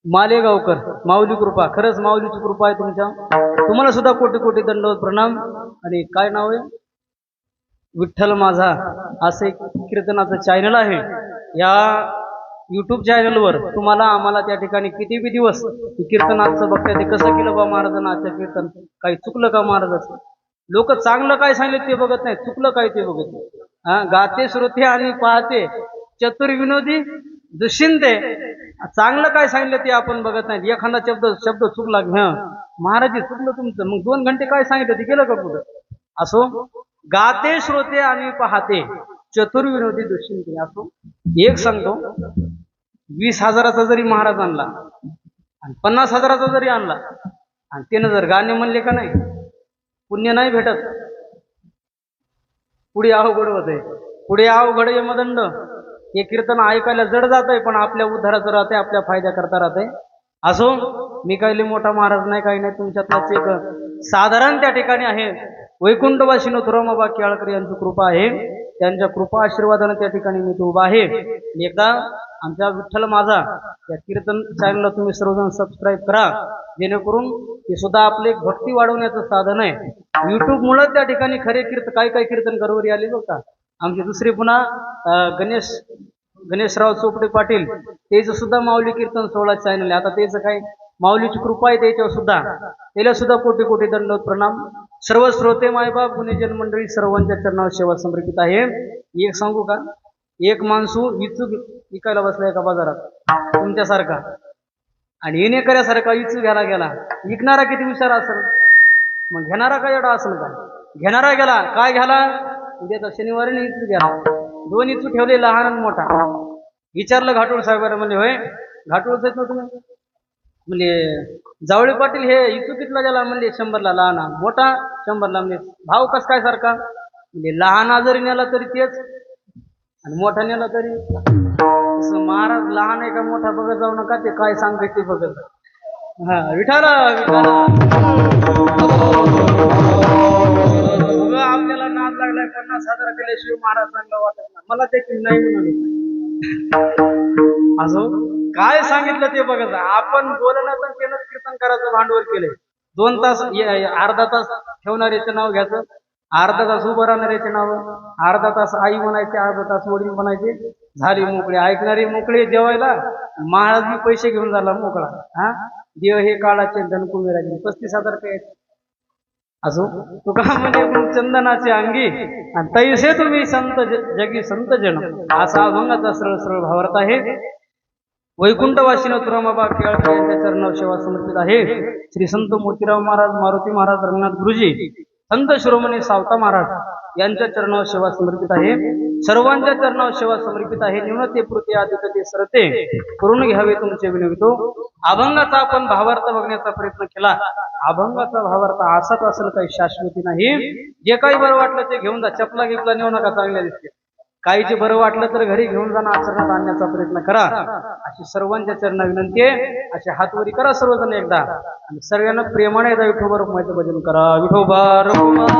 मालेगावकर. माऊली कृपा. खरंच माऊलीची कृपा आहे तुमच्या. तुम्हाला सुद्धा कोटी कोटी दंडवत प्रणाम. आणि काय नाव आहे? विठ्ठल माझा असं एक कीर्तनाचं चॅनल आहे. या युट्यूब चॅनलवर तुम्हाला आम्हाला त्या ठिकाणी किती बी दिवस कीर्तनाचं बघताय, ते कसं केलं बा महाराजांना आजचं कीर्तन, काही चुकलं का महाराजाचं? लोक चांगलं काय सांगितलं ते बघत नाही, चुकलं काय ते बघत नाही. हा, गाते श्रोते आणि पाहते चतुर्विनोदी दुशिंते. चांगलं काय सांगितलं ते आपण बघत नाही. एखादा शब्द चुकला, महाराज चुकलं तुमचं, मग 2 घंटे काय सांगितलं ते केलं का कुठं? असो, गाते श्रोते आणि पाहते चतुर्विनोदी दुशिंते. असो, एक सांगतो, 20,000चा जरी महाराज आणला आणि 50,000चा जरी आणला आणि त्यानं जर गाणे म्हणले का नाही, पुण्य नाही भेटत. पुढे अवघड होत आहे, पुढे अवघड यमदंड. हे कीर्तन ऐकायला जड जात आहे, पण आपल्या उद्धाराचं राहते, आपल्या फायद्या करता राहते. असो, मी काही मोठा महाराज नाही, काही नाही, तुमच्यातलाच एक साधारण त्या ठिकाणी आहे. वैकुंठवासी नथुरामबा केळकर यांची कृपा आहे. त्यांच्या कृपा आशीर्वादाने त्या ठिकाणी मी उभा आहे. एकदा आमच्या विठ्ठल माझा या कीर्तन चॅनलला तुम्ही सर्वजण सबस्क्राईब करा, जेणेकरून हे सुद्धा आपले भक्ती वाढवण्याचं साधन आहे. युट्यूब मुळे त्या ठिकाणी खरे काय कीर्तन करवरी आले बघा. आमचे दुसरे पुन्हा गणेशराव चोपडे पाटील, त्याचं सुद्धा माऊली कीर्तन 16 चॅनल आहे. आता त्याचं काय माऊलीची कृपा आहे त्याच्यावर सुद्धा, त्याला सुद्धा कोटी कोटी दंडवत प्रणाम. सर्व श्रोते मायबाप गुणीजन मंडळी सर्वांच्या चरणावर सेवा समर्पित आहे. एक सांगू का, एक माणसू इचूक विकायला बसलाय का बाजारात तुमच्यासारखा, आणि येणेकऱ्यासारखा इचू घ्यायला गेला. विकणारा किती हुशार असेल, मग घेणारा काय एवढा असेल का? घेणारा गेला काय घ्याला, उद्याचा शनिवारी इचू घ्याला. 2 इचू ठेवले, लहान आणि मोठा. विचारलं घाटोळ साहेबांना, म्हणजे होय घाटोळच आहेत ना तुम्ही? म्हणजे जावळे पाटील हे इचू कितला गेला? म्हणजे 100ला. लहान मोठा 100ला. म्हणजे भाव कस काय सारखा? म्हणजे लहान जरी नेला तरी तेच, आणि मोठा नेला तरी तसं. महाराज लहान आहे का मोठा बघत जाऊ नका, ते काय सांगते ते बघत. हा, विठाला आपल्याला नाद लागलाय. 50,000 केल्याशिवाय महाराज चांगला वाटत नाही. मला देखील नाही म्हणाले. असो, काय सांगितलं ते बघत. आपण बोलणं तर केलं, कीर्तन करायचं भांडवल केले. 2 तास, अर्धा तास ठेवणाऱ्याचं नाव घ्यायचं, अर्धा तास उभं राहणाऱ्याचे नाव, अर्धा तास आई म्हणायचे, अर्धा तास वडील म्हणायचे, झाली मोकळी. ऐकणारे मोकळे जेवायला, महाराज बी पैसे घेऊन झाला मोकळा. हा, देव हे काळाचे धन कुबेराचे. 35,000 काय असो, तुका म्हणजे चंदनाचे अंगी आणि तैसे तुम्ही संत जगी संत जन, असा अभंगाचा सरळ सरळ भावार्थ आहे. वैकुंठवासी नथुरामबा केळकर यांच्या चरणावर सेवा समर्पित आहे. श्री संत मोतीराव महाराज, मारुती महाराज, रंगनाथ गुरुजी, संत शिरोमणी सावता महाराज यांच्या चरणावर सेवा समर्पित आहे. सर्वांच्या चरणावर सेवा समर्पित आहे. न्यूनते पुरते अधिकते सरते करून घ्यावे तुमचे विनवितो. अभंगाचा आपण भावार्थ बघण्याचा प्रयत्न केला. अभंगाचा भावार्थ असाच असेल, काही शाश्वती नाही. जे काही बरं वाटलं ते घेऊन जा. चपला गिपला नेऊ नका, चांगल्या दिसते. काही जे बरं वाटलं तर घरी घेऊन जाणं, आचरणात आणण्याचा प्रयत्न करा, अशी सर्वांच्या चरणा विनंती आहे. अशी हातवरी करा सर्वजण एकदा, आणि सगळ्यांना प्रेमाने एकदा विठोबा रखुमाईचं भजन करा. विठोबा रखुमाई.